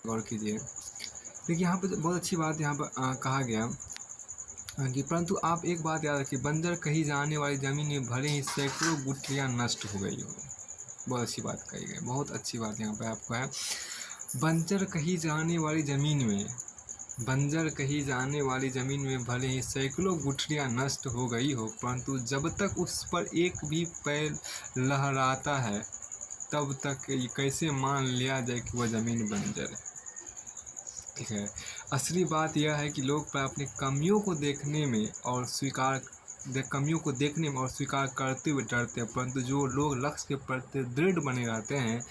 गौर कीजिए। देखिए यहाँ पर बहुत अच्छी बात यहाँ पर कहा गया कि परंतु आप एक बात याद रखिए, बंजर कही जाने वाली जमीन में भले ही सैकड़ों गुठलियाँ नष्ट हो गई हो। बहुत अच्छी बात कही गई, बहुत अच्छी बात यहाँ पर आपको है। बंजर कही जाने वाली ज़मीन में, बंजर कही जाने वाली ज़मीन में भले ही सैकड़ों गुठलियाँ नष्ट हो गई हो, परंतु जब तक उस पर एक भी पैर लहराता है तब तक कैसे मान लिया जाए कि वह ज़मीन बंजर है। ठीक है, असली बात यह है कि लोग अपनी कमियों को देखने में और कमियों को देखने में और स्वीकार करते हुए डरते हैं, परंतु जो लोग लक्ष्य के प्रति दृढ़ बने रहते हैं,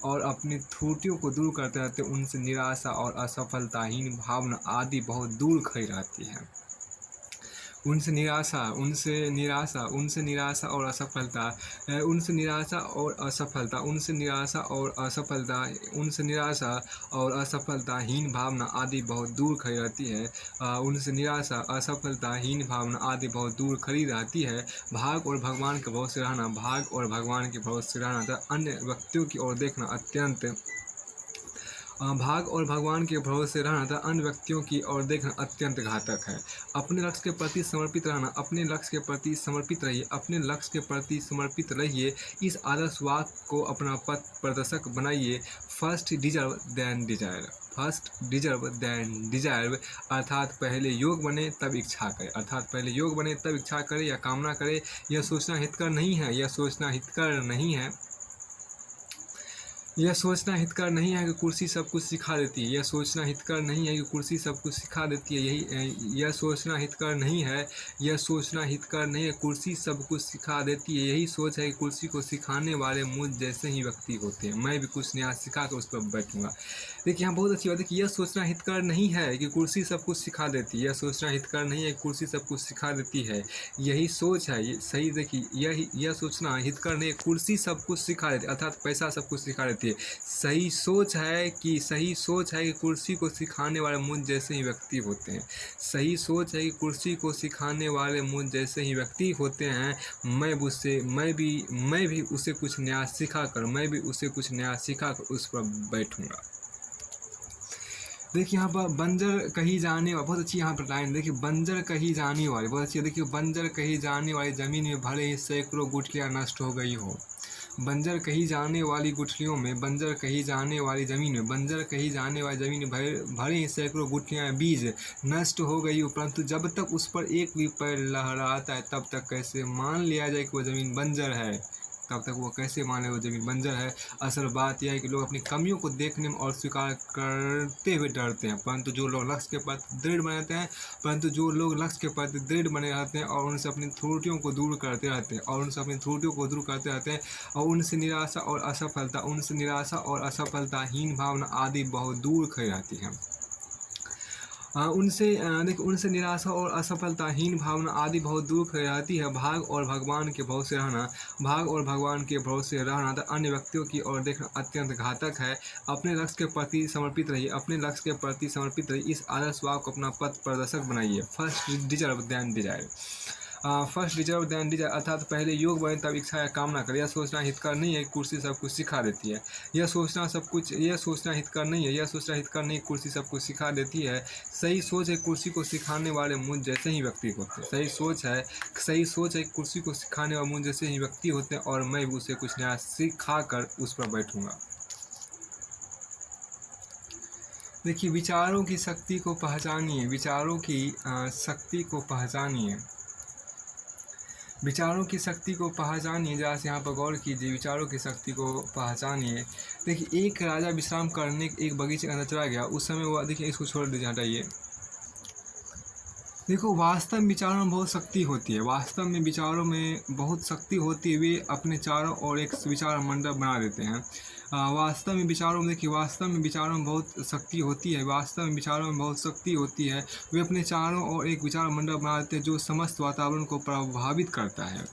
और अपनी त्रुटियों को दूर करते रहते हैं, उनसे निराशा और असफलताहीन भावना आदि बहुत दूर खड़ी रहती है। उनसे निराशा और असफलताहीन भावना आदि बहुत दूर खड़ी रहती है। भाग और भगवान के भरोसे रहना तथा अन्य व्यक्तियों की ओर देखना अत्यंत घातक है। अपने लक्ष्य के प्रति समर्पित रहना, अपने लक्ष्य के प्रति समर्पित रहिए, इस आदर्श वाक्य को अपना पथ प्रदर्शक बनाइए। फर्स्ट डिजर्व देन डिजायर, अर्थात पहले योग बने तब इच्छा करे, या कामना करे। यह सोचना हितकर नहीं है, यह सोचना हितकर नहीं है कि कुर्सी सब कुछ सिखा देती है। यह सोचना हितकर नहीं है कि कुर्सी सब कुछ सिखा देती है। यह सोचना हितकर नहीं है कुर्सी सब कुछ सिखा देती है। यही सोच है कि कुर्सी को सिखाने वाले मुझ जैसे ही व्यक्ति होते हैं। मैं भी कुछ नया सिखा कर उस पर बैठूंगा। देखिए यहाँ बहुत अच्छी बात है कि यह सोचना हितकर नहीं है कि कुर्सी सब कुछ सिखा देती है। यह सोचना हितकर नहीं है कि कुर्सी सब कुछ सिखा देती है। यही सोच है, ये सही देखिए, यह सोचना हितकर नहीं है, कुर्सी सब कुछ सिखा देती है, अर्थात पैसा सब कुछ सिखा देती है। सही सोच है कि कुर्सी को सिखाने वाले मुझ जैसे ही व्यक्ति होते हैं। मैं भी उसे कुछ नया सिखा कर उस पर बैठूंगा। देखिए यहाँ पर बंजर कही जाने वाली, बहुत अच्छी यहाँ पर लाइन देखिए, बंजर कही जाने वाली, बहुत अच्छी देखिए, बंजर कही जाने वाली ज़मीन में भले ही सैकड़ों गुठलियाँ नष्ट हो गई हो। बंजर कही जाने वाली ज़मीन में भले ही सैकड़ों गुठलियाँ बीज नष्ट हो गई हो, परंतु जब तक उस पर एक भी पैर लहराता है तब तक कैसे मान लिया जाए कि वह ज़मीन बंजर है। असल बात यह है कि लोग अपनी कमियों को देखने में और स्वीकार करते हुए डरते हैं, परंतु जो लोग लक्ष्य के प्रति दृढ़ बने रहते हैं और उनसे अपनी त्रुटियों को दूर करते रहते हैं, और उनसे निराशा और असफलताहीन भावना आदि बहुत दूर खड़ी रहती है। उनसे निराशा और असफलताहीन भावना आदि बहुत दूर रहती है। भाग और भगवान के भरोसे रहना तथा अन्य व्यक्तियों की ओर देखना अत्यंत घातक है। अपने लक्ष्य के प्रति समर्पित रहिए, इस आदर्श वाक्य को अपना पथ प्रदर्शक बनाइए। फर्स्ट डिजर्व देन डिजायर, अर्थात पहले योग बने तब इच्छा या कामना करे। यह सोचना हितकर नहीं है कि कुर्सी सब कुछ सिखा देती है। यह सोचना हितकर नहीं है कुर्सी सब कुछ सिखा देती है। सही सोच है कुर्सी को सिखाने वाले मुझ जैसे ही व्यक्ति होते हैं। और मैं भी उसे कुछ नया सिखा कर उस पर बैठूंगा। देखिए विचारों की शक्ति को पहचानिए, विचारों की शक्ति को पहचानिए, जरा से यहाँ पर गौर कीजिए, विचारों की शक्ति को पहचानिए। देखिए, एक राजा विश्राम करने एक बगीचे के अंदर चला गया। उस समय वह, देखिए इसको छोड़ दीजिए, हटाइए। देखो, वास्तव में विचारों में बहुत शक्ति होती है, वास्तव में विचारों में बहुत शक्ति होती है। वे अपने चारों ओर एक विचार मंडप बना देते हैं। वास्तव में विचारों में, देखिए वास्तव में विचारों में बहुत शक्ति होती है, वास्तव में विचारों में बहुत शक्ति होती है। वे अपने चारों ओर एक विचार मंडप बना देते हैं जो समस्त वातावरण को प्रभावित करता है।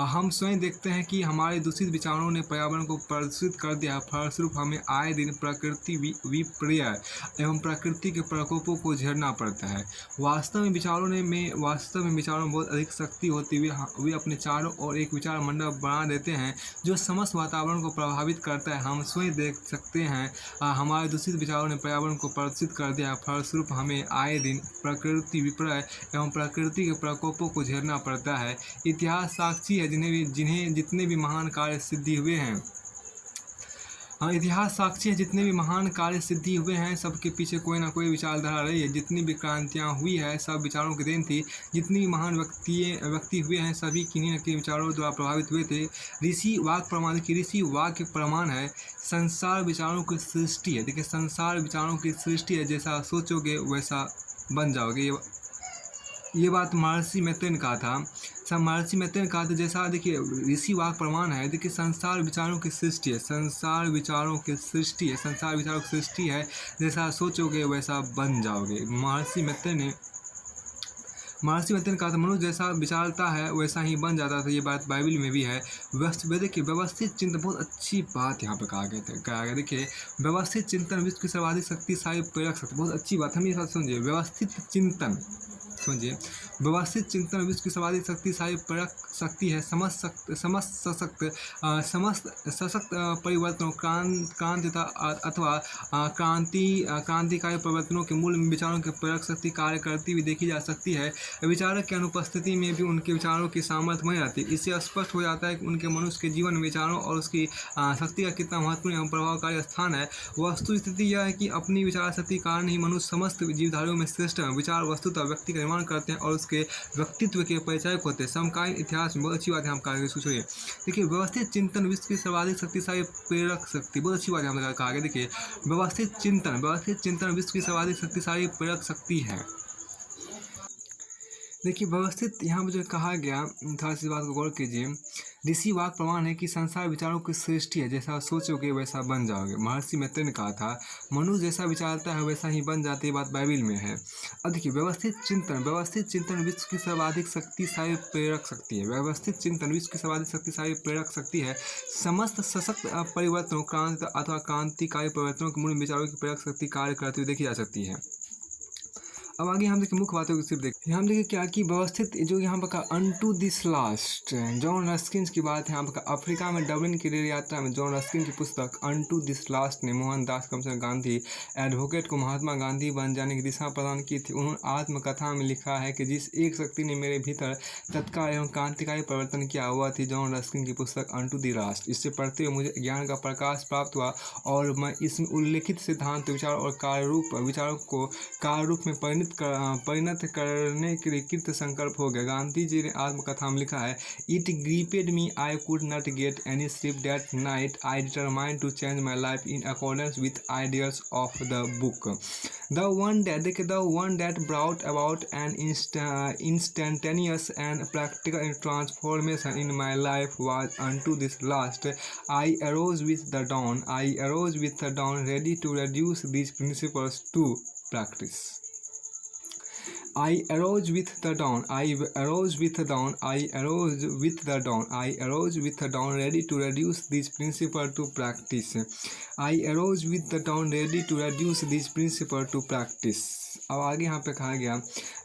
हम स्वयं देखते हैं कि हमारे दूषित विचारों ने पर्यावरण को प्रदूषित कर दिया। फलस्वरूप हमें आए दिन प्रकृति विपर्य एवं प्रकृति के प्रकोपों को झेलना पड़ता है। वास्तव में विचारों में बहुत अधिक शक्ति होती है। वे अपने चारों ओर एक विचार मंडप बना देते हैं जो समस्त वातावरण को प्रभावित करता है। हम स्वयं देख सकते हैं हमारे दूषित विचारों ने पर्यावरण को प्रदूषित कर दिया। फलस्वरूप हमें आए दिन प्रकृति विपर्य एवं प्रकृति के प्रकोपों को झेलना पड़ता है। इतिहास साक्षी है, जिन्हें जितने भी महान कार्य सिद्धि हुए हैं, इतिहास साक्षी है, जितने भी महान कार्य सिद्धि हुए हैं सबके पीछे कोई ना कोई विचारधारा रही है। जितनी भी क्रांतियाँ हुई है सब विचारों की देन थी। जितनी भी महान व्यक्ति हुए हैं सभी किन्हीं न किन्हीं विचारों द्वारा प्रभावित हुए थे। ऋषि वाक प्रमाण की ऋषि वाक्य प्रमाण है, संसार विचारों की सृष्टि है। देखिए, संसार विचारों की सृष्टि है, जैसा सोचोगे वैसा बन जाओगे। ये बात महर्षि मैत्रेय ने कहा था। सब महर्षि मैत्रेय ने कहा था, जैसा देखिए ऋषि वाक प्रमाण है। देखिए, संसार विचारों की सृष्टि है, संसार विचारों की सृष्टि है, संसार विचारों की सृष्टि है, जैसा सोचोगे वैसा बन जाओगे। महर्षि मैत्रेय ने कहा था, मनुष्य जैसा विचारता है वैसा ही बन जाता था। ये बात बाइबल में भी है। देखिए, व्यवस्थित चिंतन, बहुत अच्छी बात यहाँ पे कहा गया। देखिए, व्यवस्थित चिंतन विश्व की सर्वाधिक शक्तिशाली प्रेरक शक्ति, बहुत अच्छी बात। हम ये बात समझिए, व्यवस्थित चिंतन समझिए, व्यवस्थित चिंतन विश्व की सर्वाधिक शक्तिशाली प्रेरक शक्ति है। समस्त सशक्त परिवर्तनों, क्रांतिता अथवा क्रांतिकारी परिवर्तनों के मूल विचारों की प्रेरक शक्ति कार्य करती हुई देखी जा सकती है। विचारक की अनुपस्थिति में भी उनके विचारों की सामर्थ्य बनी रहती है। इससे स्पष्ट हो जाता है कि उनके मनुष्य के जीवन में विचारों और उसकी शक्ति का कितना महत्वपूर्ण एवं प्रभावकारी स्थान है। वस्तु स्थिति यह है कि अपनी विचार शक्ति के कारण ही मनुष्य समस्त जीवधारियों में श्रेष्ठ है। विचार वस्तुतः व्यक्ति का निर्माण करते हैं और उसके व्यक्तित्व के परिचायक होते हैं। समकालीन इतिहास में बहुत अच्छी बात है, हम कहा सोचिए। देखिए, व्यवस्थित चिंतन विश्व की सर्वाधिक शक्तिशाली प्रेरक शक्ति, बहुत अच्छी बात है, हम कहा गया। देखिए, व्यवस्थित चिंतन विश्व की सर्वाधिक शक्तिशाली प्रेरक शक्ति है। देखिए, व्यवस्थित यहाँ पर जो कहा गया था, इस बात को गौर कीजिए। ऋषि वाक प्रमाण है कि संसार विचारों की सृष्टि है, जैसा सोचोगे वैसा बन जाओगे। महर्षि मैत्रेय ने कहा था, मनुष्य जैसा विचारता है वैसा ही बन जाता है। ये बात बाइबल में है। अब देखिए, व्यवस्थित चिंतन विश्व की सर्वाधिक शक्तिशाली प्रेरक शक्ति है। व्यवस्थित चिंतन विश्व की सर्वाधिक शक्तिशाली प्रेरक शक्ति है। समस्त सशक्त परिवर्तनों, क्रांति अथवा क्रांतिकारी परिवर्तनों के मूल विचारों की प्रेरक शक्ति कार्य करती हुई देखी जा सकती है। अब आगे हम देखिए मुख्य बातों को सिर्फ देखते हैं। हम देखिए क्या कि व्यवस्थित, जो यहाँ पर का unto this last, John Ruskin की बात है। यहाँ पर अफ्रीका में डबलिन की रेल यात्रा में जॉन रस्किन की पुस्तक अनटू दिस लास्ट ने मोहनदास करमचंद गांधी एडवोकेट को महात्मा गांधी बन जाने की दिशा प्रदान की थी। उन्होंने आत्मकथा में लिखा है कि जिस एक शक्ति ने मेरे भीतर तत्काल एवं क्रांतिकारी परिवर्तन किया हुआ थी जॉन रस्किन की पुस्तक अनटू द लास्ट। इससे पढ़ते हुए मुझे ज्ञान का प्रकाश प्राप्त हुआ और मैं इसमें उल्लेखित सिद्धांत, विचार और विचारों को कार्य रूप में परिणत करने के लिए कृत संकल्प हो गया। गांधी जी ने आत्मकथा में लिखा है, it gripped me, I could not get any sleep that night, I determined to change my life in accordance with ideas of the book. The one that brought about an instantaneous and practical transformation in my life was unto this last. I arose with the dawn, ready to reduce these principles to practice. I arose with the dawn, ready to reduce these principles to practice. I arose with the dawn, ready to reduce these principles to practice. अब आगे यहाँ पे कहा गया,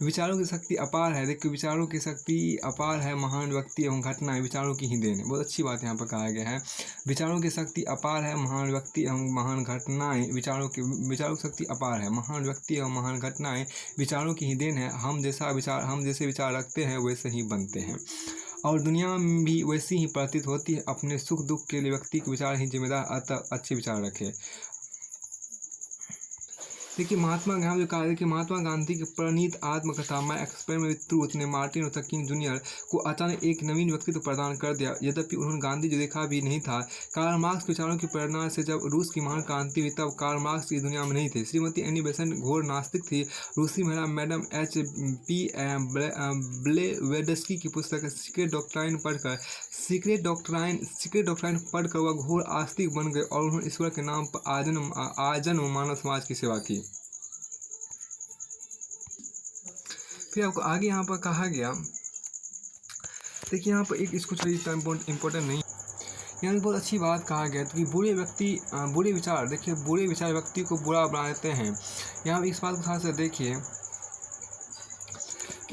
विचारों की शक्ति अपार है। देखिए, विचारों की शक्ति अपार है, महान व्यक्ति एवं घटनाएं विचारों की ही देन है। बहुत अच्छी बात यहाँ पर कहा गया है। विचारों की शक्ति अपार है, महान व्यक्ति एवं महान घटनाएं विचारों की शक्ति अपार है, महान व्यक्ति एवं महान घटनाएं विचारों की ही देन है। हम जैसे विचार रखते हैं वैसे ही बनते हैं और दुनिया में भी वैसी ही प्रतीत होती है। अपने सुख दुख के लिए व्यक्ति के विचार ही जिम्मेदार, अतः अच्छे विचार रखे। देखिए महात्मा गांधी जो कहा कि महात्मा गांधी की प्रणीत आत्मकथा माई एक्सपेरिमेंट विद ट्रूथ ने मार्टिन लूथर किंग जूनियर को अचानक एक नवीन व्यक्तित्व प्रदान कर दिया। यद्यपि उन्होंने गांधी जो देखा भी नहीं था। कार्ल मार्क्स के विचारों की प्रेरणा से जब रूस की महान क्रांति हुई तब कार्ल मार्क्स इस दुनिया में नहीं थे। श्रीमती एनी बेसेंट घोर नास्तिक थी। रूसी महिला मैडम H.P. ब्लेवेडस्की की पुस्तक सीक्रेट डॉक्ट्राइन पढ़कर वह घोर आस्तिक बन गए और उन्होंने ईश्वर के नाम पर आजन्म मानव समाज की सेवा की। फिर आपको आगे यहाँ पर कहा गया, देखिए यहाँ पर एक इसको छोड़िए, इम्पोर्टेंट नहीं, यहाँ बहुत अच्छी बात कहा गया कि बुरे विचार, देखिए बुरे विचार व्यक्ति को बुरा बना देते हैं। यहाँ इस बात को ध्यान से देखिए,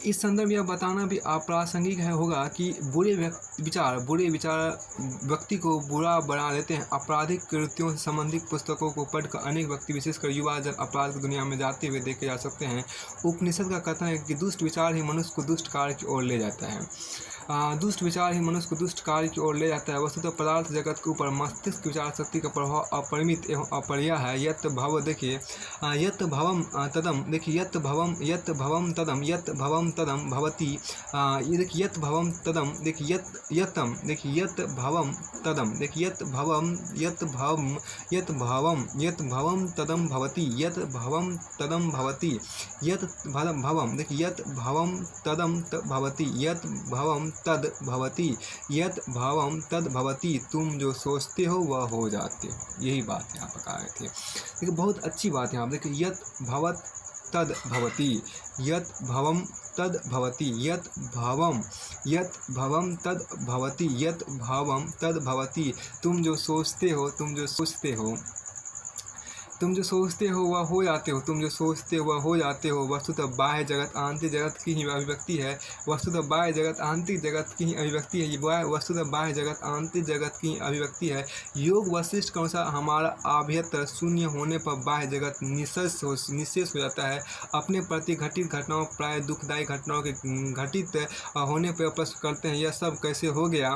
इस संदर्भ में यह बताना भी अप्रासंगिक होगा कि बुरे विचार व्यक्ति को बुरा बना देते हैं। आपराधिक कृत्यों से संबंधित पुस्तकों को पढ़कर अनेक व्यक्ति, विशेषकर युवा, जब अपराध की दुनिया में जाते हुए देखे जा सकते हैं। उपनिषद का कथन है कि दुष्ट विचार ही मनुष्य को दुष्ट कार्य की ओर ले जाता है। दुष्ट विचार ही मनुष्य को दुष्ट कार्य की ओर ले जाता है। वस्तुतः पदार्थ जगत के ऊपर मस्तिष्क विचार शक्ति का प्रभाव अपरिमित एवं अपरिया है। यत भव, देखिए यत भवम तदम, देखिए यत भवम तदम भवती, ये देखिए यत भवम तदम, देखिए यतम, देखिए यत भवम तदम, देखिए यत भवम तदम भवती, यत भवम तदम भवती, यत भवम, देखिए यत भवम तदम भवती, यत भवम तद भवती, यत भवम तद भवती। तुम जो सोचते हो वह हो जाते हो। यही बात यहाँ पर कहा गए थे। देखिए बहुत अच्छी बात यहाँ पर, देखिए यत भवत तद भवती, यत भवम तद भवती, यत भवम तद भवती, यत भवम तद भवती। तुम जो सोचते हो वह हो जाते हो, तुम जो सोचते हो वह हो जाते हो। वस्तुतः बाह्य जगत आंतरिक जगत की ही अभिव्यक्ति है। वस्तुतः बाह्य जगत आंतरिक जगत की ही अभिव्यक्ति है। वस्तुतः बाह्य जगत आंतरिक जगत की अभिव्यक्ति है। योग वशिष्ठ के अनुसार हमारा आभ्यंतर शून्य होने पर बाह्य जगत निःशेष हो जाता है। अपने प्रति घटित घटनाओं, प्राय दुखदायी घटनाओं के घटित होने पर प्रश्न करते हैं, यह सब कैसे हो गया।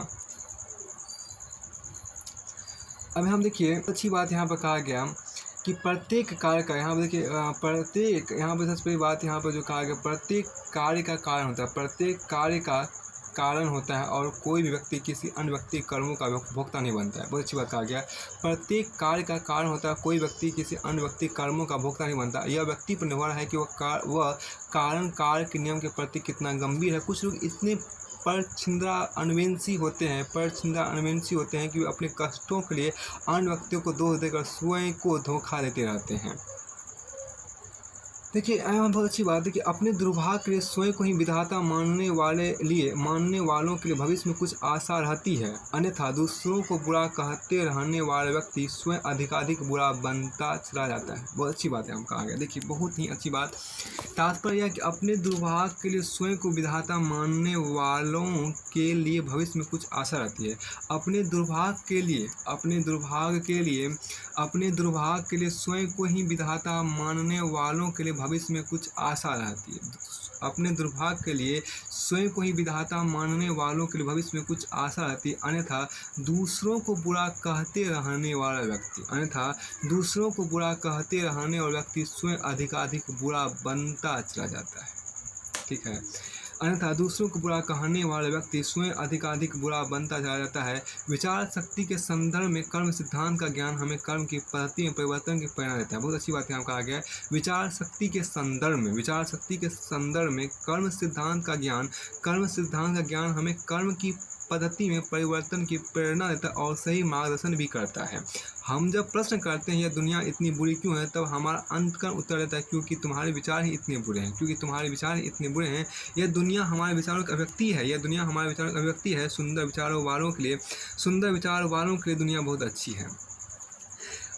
अब हम देखिए अच्छी बात यहाँ पर कहा गया कि प्रत्येक कार्य का, यहाँ पर देखिए यहाँ पर सबसे पहली बात यहाँ पर जो कहा गया, प्रत्येक कार्य का कारण होता है, प्रत्येक कार्य का कारण होता है और कोई भी व्यक्ति किसी अन्य व्यक्ति कर्मों का भोक्ता नहीं बनता है। बहुत अच्छी बात कहा गया, प्रत्येक कार्य का कारण होता है, कोई व्यक्ति किसी अन्य व्यक्ति कर्मों का भोक्ता नहीं बनता। यह व्यक्ति पर निर्भर है कि वह कारण कार्य के नियम के प्रति कितना गंभीर है। कुछ लोग इतने परछिंद्रा अन्वेषी होते हैं कि वे अपने कष्टों के लिए अन्य व्यक्तियों को दोष देकर स्वयं को धोखा देते रहते हैं। देखिए यहाँ बहुत अच्छी बात है कि अपने दुर्भाग्य के लिए स्वयं को ही विधाता मानने वालों के लिए भविष्य में कुछ आशा रहती है, अन्यथा दूसरों को बुरा कहते रहने वाले व्यक्ति स्वयं अधिकाधिक बुरा बनता चला जाता है। बहुत अच्छी बात है हम कहा गया, देखिए बहुत ही अच्छी बात। तात्पर्य यह कि अपने दुर्भाग्य के लिए स्वयं को विधाता मानने वालों के लिए भविष्य में कुछ आशा रहती है। अपने दुर्भाग्य के लिए स्वयं को ही विधाता मानने वालों के लिए भविष्य में कुछ आशा रहती है। अपने दुर्भाग्य के लिए स्वयं को ही विधाता मानने वालों के लिए भविष्य में कुछ आशा रहती है, अन्यथा दूसरों को बुरा कहते रहने वाला व्यक्ति स्वयं अधिकाधिक बुरा बनता चला जाता है। ठीक है, अन्यथा दूसरों को बुरा कहने वाला व्यक्ति स्वयं अधिकाधिक बुरा बनता चला जाता है। विचार शक्ति के संदर्भ में कर्म सिद्धांत का ज्ञान हमें कर्म की पद्धति में परिवर्तन की प्रेरणा देता है। बहुत अच्छी बात यहाँ कहा गया है, विचार शक्ति के संदर्भ में कर्म सिद्धांत का ज्ञान हमें कर्म की पद्धति में परिवर्तन की प्रेरणा देता है और सही मार्गदर्शन भी करता है। हम जब प्रश्न करते हैं यह दुनिया इतनी बुरी क्यों है, तब हमारा अंतकरण उत्तर देता है क्योंकि तुम्हारे विचार ही इतने बुरे हैं। यह दुनिया हमारे विचारों की अभिव्यक्ति है। सुंदर विचारों वालों के लिए दुनिया बहुत अच्छी है।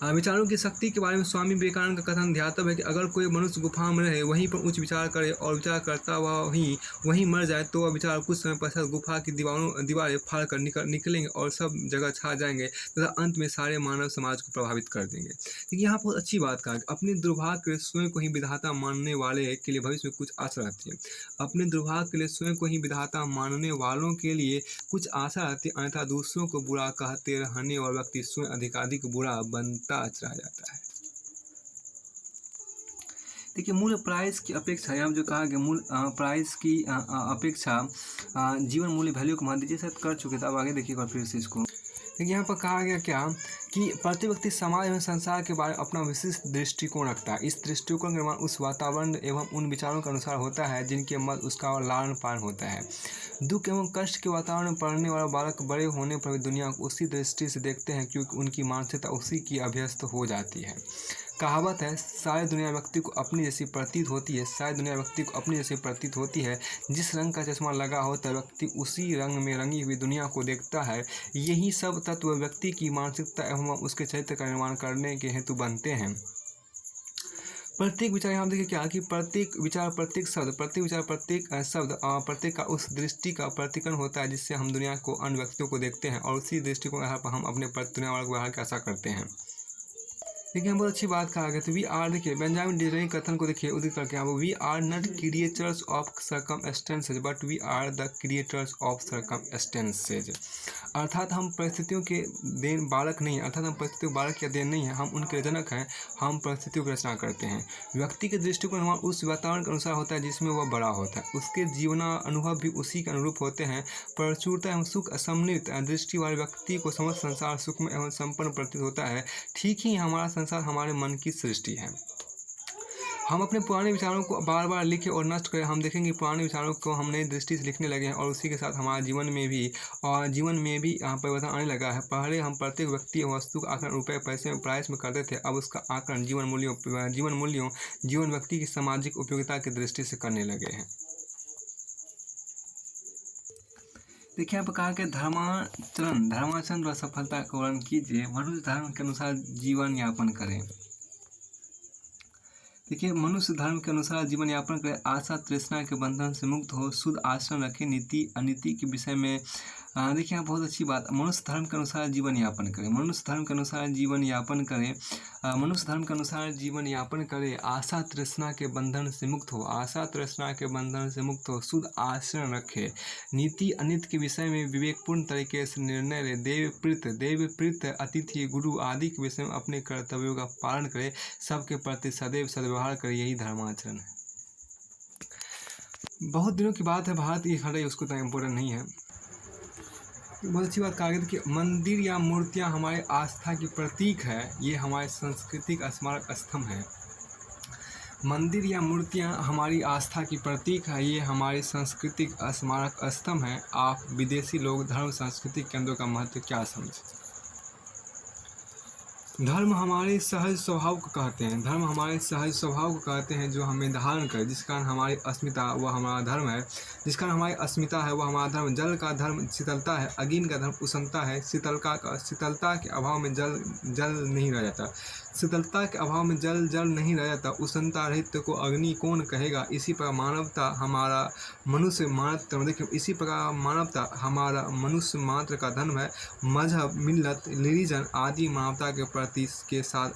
विचारों की शक्ति के बारे में स्वामी विवेकानंद का कथन ध्यातव्य है कि अगर कोई मनुष्य गुफा में रहे, वहीं पर उच्च विचार करे और विचार करता वहीं मर जाए तो वह विचार कुछ समय पश्चात गुफा की दीवारें फाड़ कर निकलेंगे और सब जगह छा जाएंगे तथा अंत में सारे मानव समाज को प्रभावित कर देंगे। लेकिन यहाँ बहुत अच्छी बात कहा, अपने दुर्भाग्य के लिए स्वयं को ही विधाता मानने वाले के लिए भविष्य में कुछ आशा रहती है। अपने दुर्भाग्य के लिए स्वयं को ही विधाता मानने वालों के लिए कुछ आशा रहती है, अन्यथा दूसरों को बुरा कहते रहने वाला व्यक्ति स्वयं अधिकाधिक बुरा बनता चला जाता है। देखिए मूल प्राइस की अपेक्षा, यहाँ जो कहा गया मूल प्राइस की अपेक्षा जीवन मूल्य वैल्यू को महत्व दीजिए, शायद कर चुके थे। अब आगे देखिएगा फिर से इसको। देखिए यहाँ पर कहा गया क्या कि प्रत्येक व्यक्ति समाज एवं संसार के बारे में अपना विशिष्ट दृष्टिकोण रखता है। इस दृष्टिकोण का निर्माण उस वातावरण एवं उन विचारों के अनुसार होता है जिनके मत उसका लालन पालन होता है। दुख एवं कष्ट के वातावरण में पढ़ने वाला बालक बड़े होने पर भी दुनिया को उसी दृष्टि से देखते हैं, क्योंकि उनकी मानसिकता उसी की अभ्यस्त हो जाती है। कहावत है, सारी दुनिया व्यक्ति को अपनी जैसी प्रतीत होती है, सारी दुनिया व्यक्ति को अपनी जैसी प्रतीत होती है। जिस रंग का चश्मा लगा होता है व्यक्ति उसी रंग में रंगी हुई दुनिया को देखता है। यही सब तत्व व्यक्ति की मानसिकता एवं उसके चरित्र का निर्माण करने के हेतु बनते हैं। प्रत्येक विचार, यहाँ देखिए क्या कि प्रत्येक विचार, प्रत्येक शब्द, प्रत्येक विचार, प्रत्येक शब्द, प्रत्येक का उस दृष्टि का प्रतिकरण होता है जिससे हम दुनिया को, अन्य व्यक्तियों को देखते हैं, और उसी दृष्टिकोण के आधार पर हम अपने दुनिया वाले व्यवहार की आशा करते हैं। देखिए हम बहुत अच्छी बात कहा गया। तो वी आर, देखिए बेंजामिन डिसरायली कथन को देखिए उदित करके यहाँ we are not creatures of circumstances but we are the creators of circumstances. अर्थात हम परिस्थितियों के देन बालक नहीं है, अर्थात हम परिस्थितियों बालक के देन नहीं है, हम उनके जनक हैं, हम परिस्थितियों की रचना करते हैं। व्यक्ति के दृष्टिकोण निर्माण उस वातावरण के अनुसार होता है जिसमें वह बड़ा होता है। उसके जीवना अनुभव भी उसी के अनुरूप होते हैं। प्रचुरता एवं सुख असम्मिलित दृष्टि वाले व्यक्ति को समस्त संसार सुखमय एवं संपन्न प्रतीत होता है। ठीक ही हमारा संसार हमारे मन की सृष्टि है। हम अपने पुराने विचारों को बार बार लिखें और नष्ट करें, हम देखेंगे पुराने विचारों को हम नई दृष्टि से लिखने लगे हैं और उसी के साथ हमारे जीवन में भी परिवर्तन आने लगा है। पहले हम प्रत्येक व्यक्ति और वस्तु का आकलन रुपये पैसे में प्राइस में करते थे, अब उसका आकलन जीवन मूल्यों जीवन व्यक्ति की सामाजिक उपयोगिता की दृष्टि से करने लगे हैं। देखिए यहाँ पर कहा कि धर्माचरण व सफलता का वर्णन कीजिए। मनुष्य धर्म के अनुसार जीवन यापन करें। देखिए मनुष्य धर्म के अनुसार जीवन यापन करे, आशा तृष्णा के बंधन से मुक्त हो, शुद्ध आचरण रखे, नीति अनीति के विषय में देखिए यहाँ बहुत अच्छी बात, मनुष्य धर्म के अनुसार जीवन यापन करें, मनुष्य धर्म के अनुसार जीवन यापन करें, मनुष्य धर्म के अनुसार जीवन यापन करे, आशा तृष्णा के बंधन से मुक्त हो, आशा तृष्णा के बंधन से मुक्त हो, शुद्ध आचरण रखे, नीति अनिति के विषय में विवेकपूर्ण तरीके से निर्णय ले, देवप्रीत अतिथि गुरु आदि के विषय में अपने कर्तव्यों का पालन करे, सबके प्रति सदैव सद्व्यवहार करे, यही धर्माचरण है। बहुत दिनों की बात है, भारत ये खड़े उसको तो इम्पोर्टेंट नहीं है। बहुत अच्छी बात कहा गया कि मंदिर या मूर्तियाँ हमारे आस्था की प्रतीक है, ये हमारे सांस्कृतिक स्मारक स्तंभ है। मंदिर या मूर्तियाँ हमारी आस्था की प्रतीक है, ये हमारे सांस्कृतिक स्मारक स्तंभ है। आप विदेशी लोग धर्म सांस्कृतिक केंद्रों का महत्व क्या समझे? धर्म हमारे सहज स्वभाव को कहते हैं, धर्म हमारे सहज स्वभाव को कहते हैं जो हमें धारण करे, जिस कारण हमारी अस्मिता वह हमारा धर्म है, जिस कारण हमारी अस्मिता है वह हमारा धर्म। जल का धर्म शीतलता है, अग्नि का धर्म उष्णता है, शीतलता के अभाव में जल नहीं रह जाता, शीतलता के अभाव में जल नहीं रह जाता, उष्णता रहित को अग्नि कौन कहेगा। इसी प्रकार मानवता हमारा मनुष्य मात्र, देखिए इसी प्रकार मानवता हमारा मनुष्य मात्र का धर्म है। मजहब, मिल्लत, रिलीजन आदि मानवता के प्रति के साथ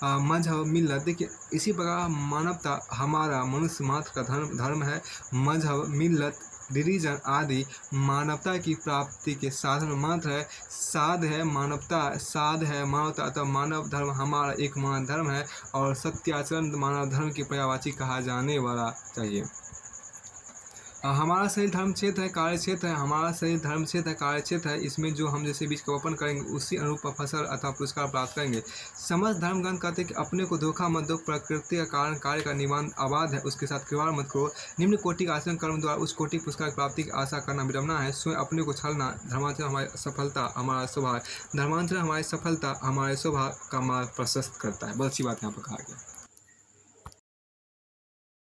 मजहब, मिल्लत, देखिए इसी प्रकार मानवता हमारा मनुष्य मात्र का धर्म है। मजहब, मिल्लत, रिलीजन आदि मानवता की प्राप्ति के साधन मात्र है। साध है मानवता, अतः मानव धर्म हमारा एक महान धर्म है और सत्याचरण मानव धर्म की पर्यायवाची कहा जाने वाला चाहिए। हमारा शरीर धर्म क्षेत्र है, कार्य क्षेत्र है, हमारा शरीर धर्म क्षेत्र है, कार्य क्षेत्र है। इसमें जो हम जैसे बीज का रोपण करेंगे उसी अनुरूप फसल अथवा पुरस्कार प्राप्त करेंगे। समस्त धर्म ग्रंथ कहते हैं कि अपने को धोखा मत दो, प्रकृति का कारण कार्य का निवान आबाद है, उसके साथ खिलवाड़ मत करो। निम्न कोटि का आचरण कर्म द्वारा उस कोटि पुरस्कार की प्राप्ति की आशा करना विडम्बना है। स्वयं अपने को छलना। धर्माचरण हमारी सफलता हमारा स्वभाव, धर्माचरण हमारी सफलता हमारे स्वभाव का मार्ग प्रशस्त करता है। बहुत अच्छी बात यहाँ पर कहा गया।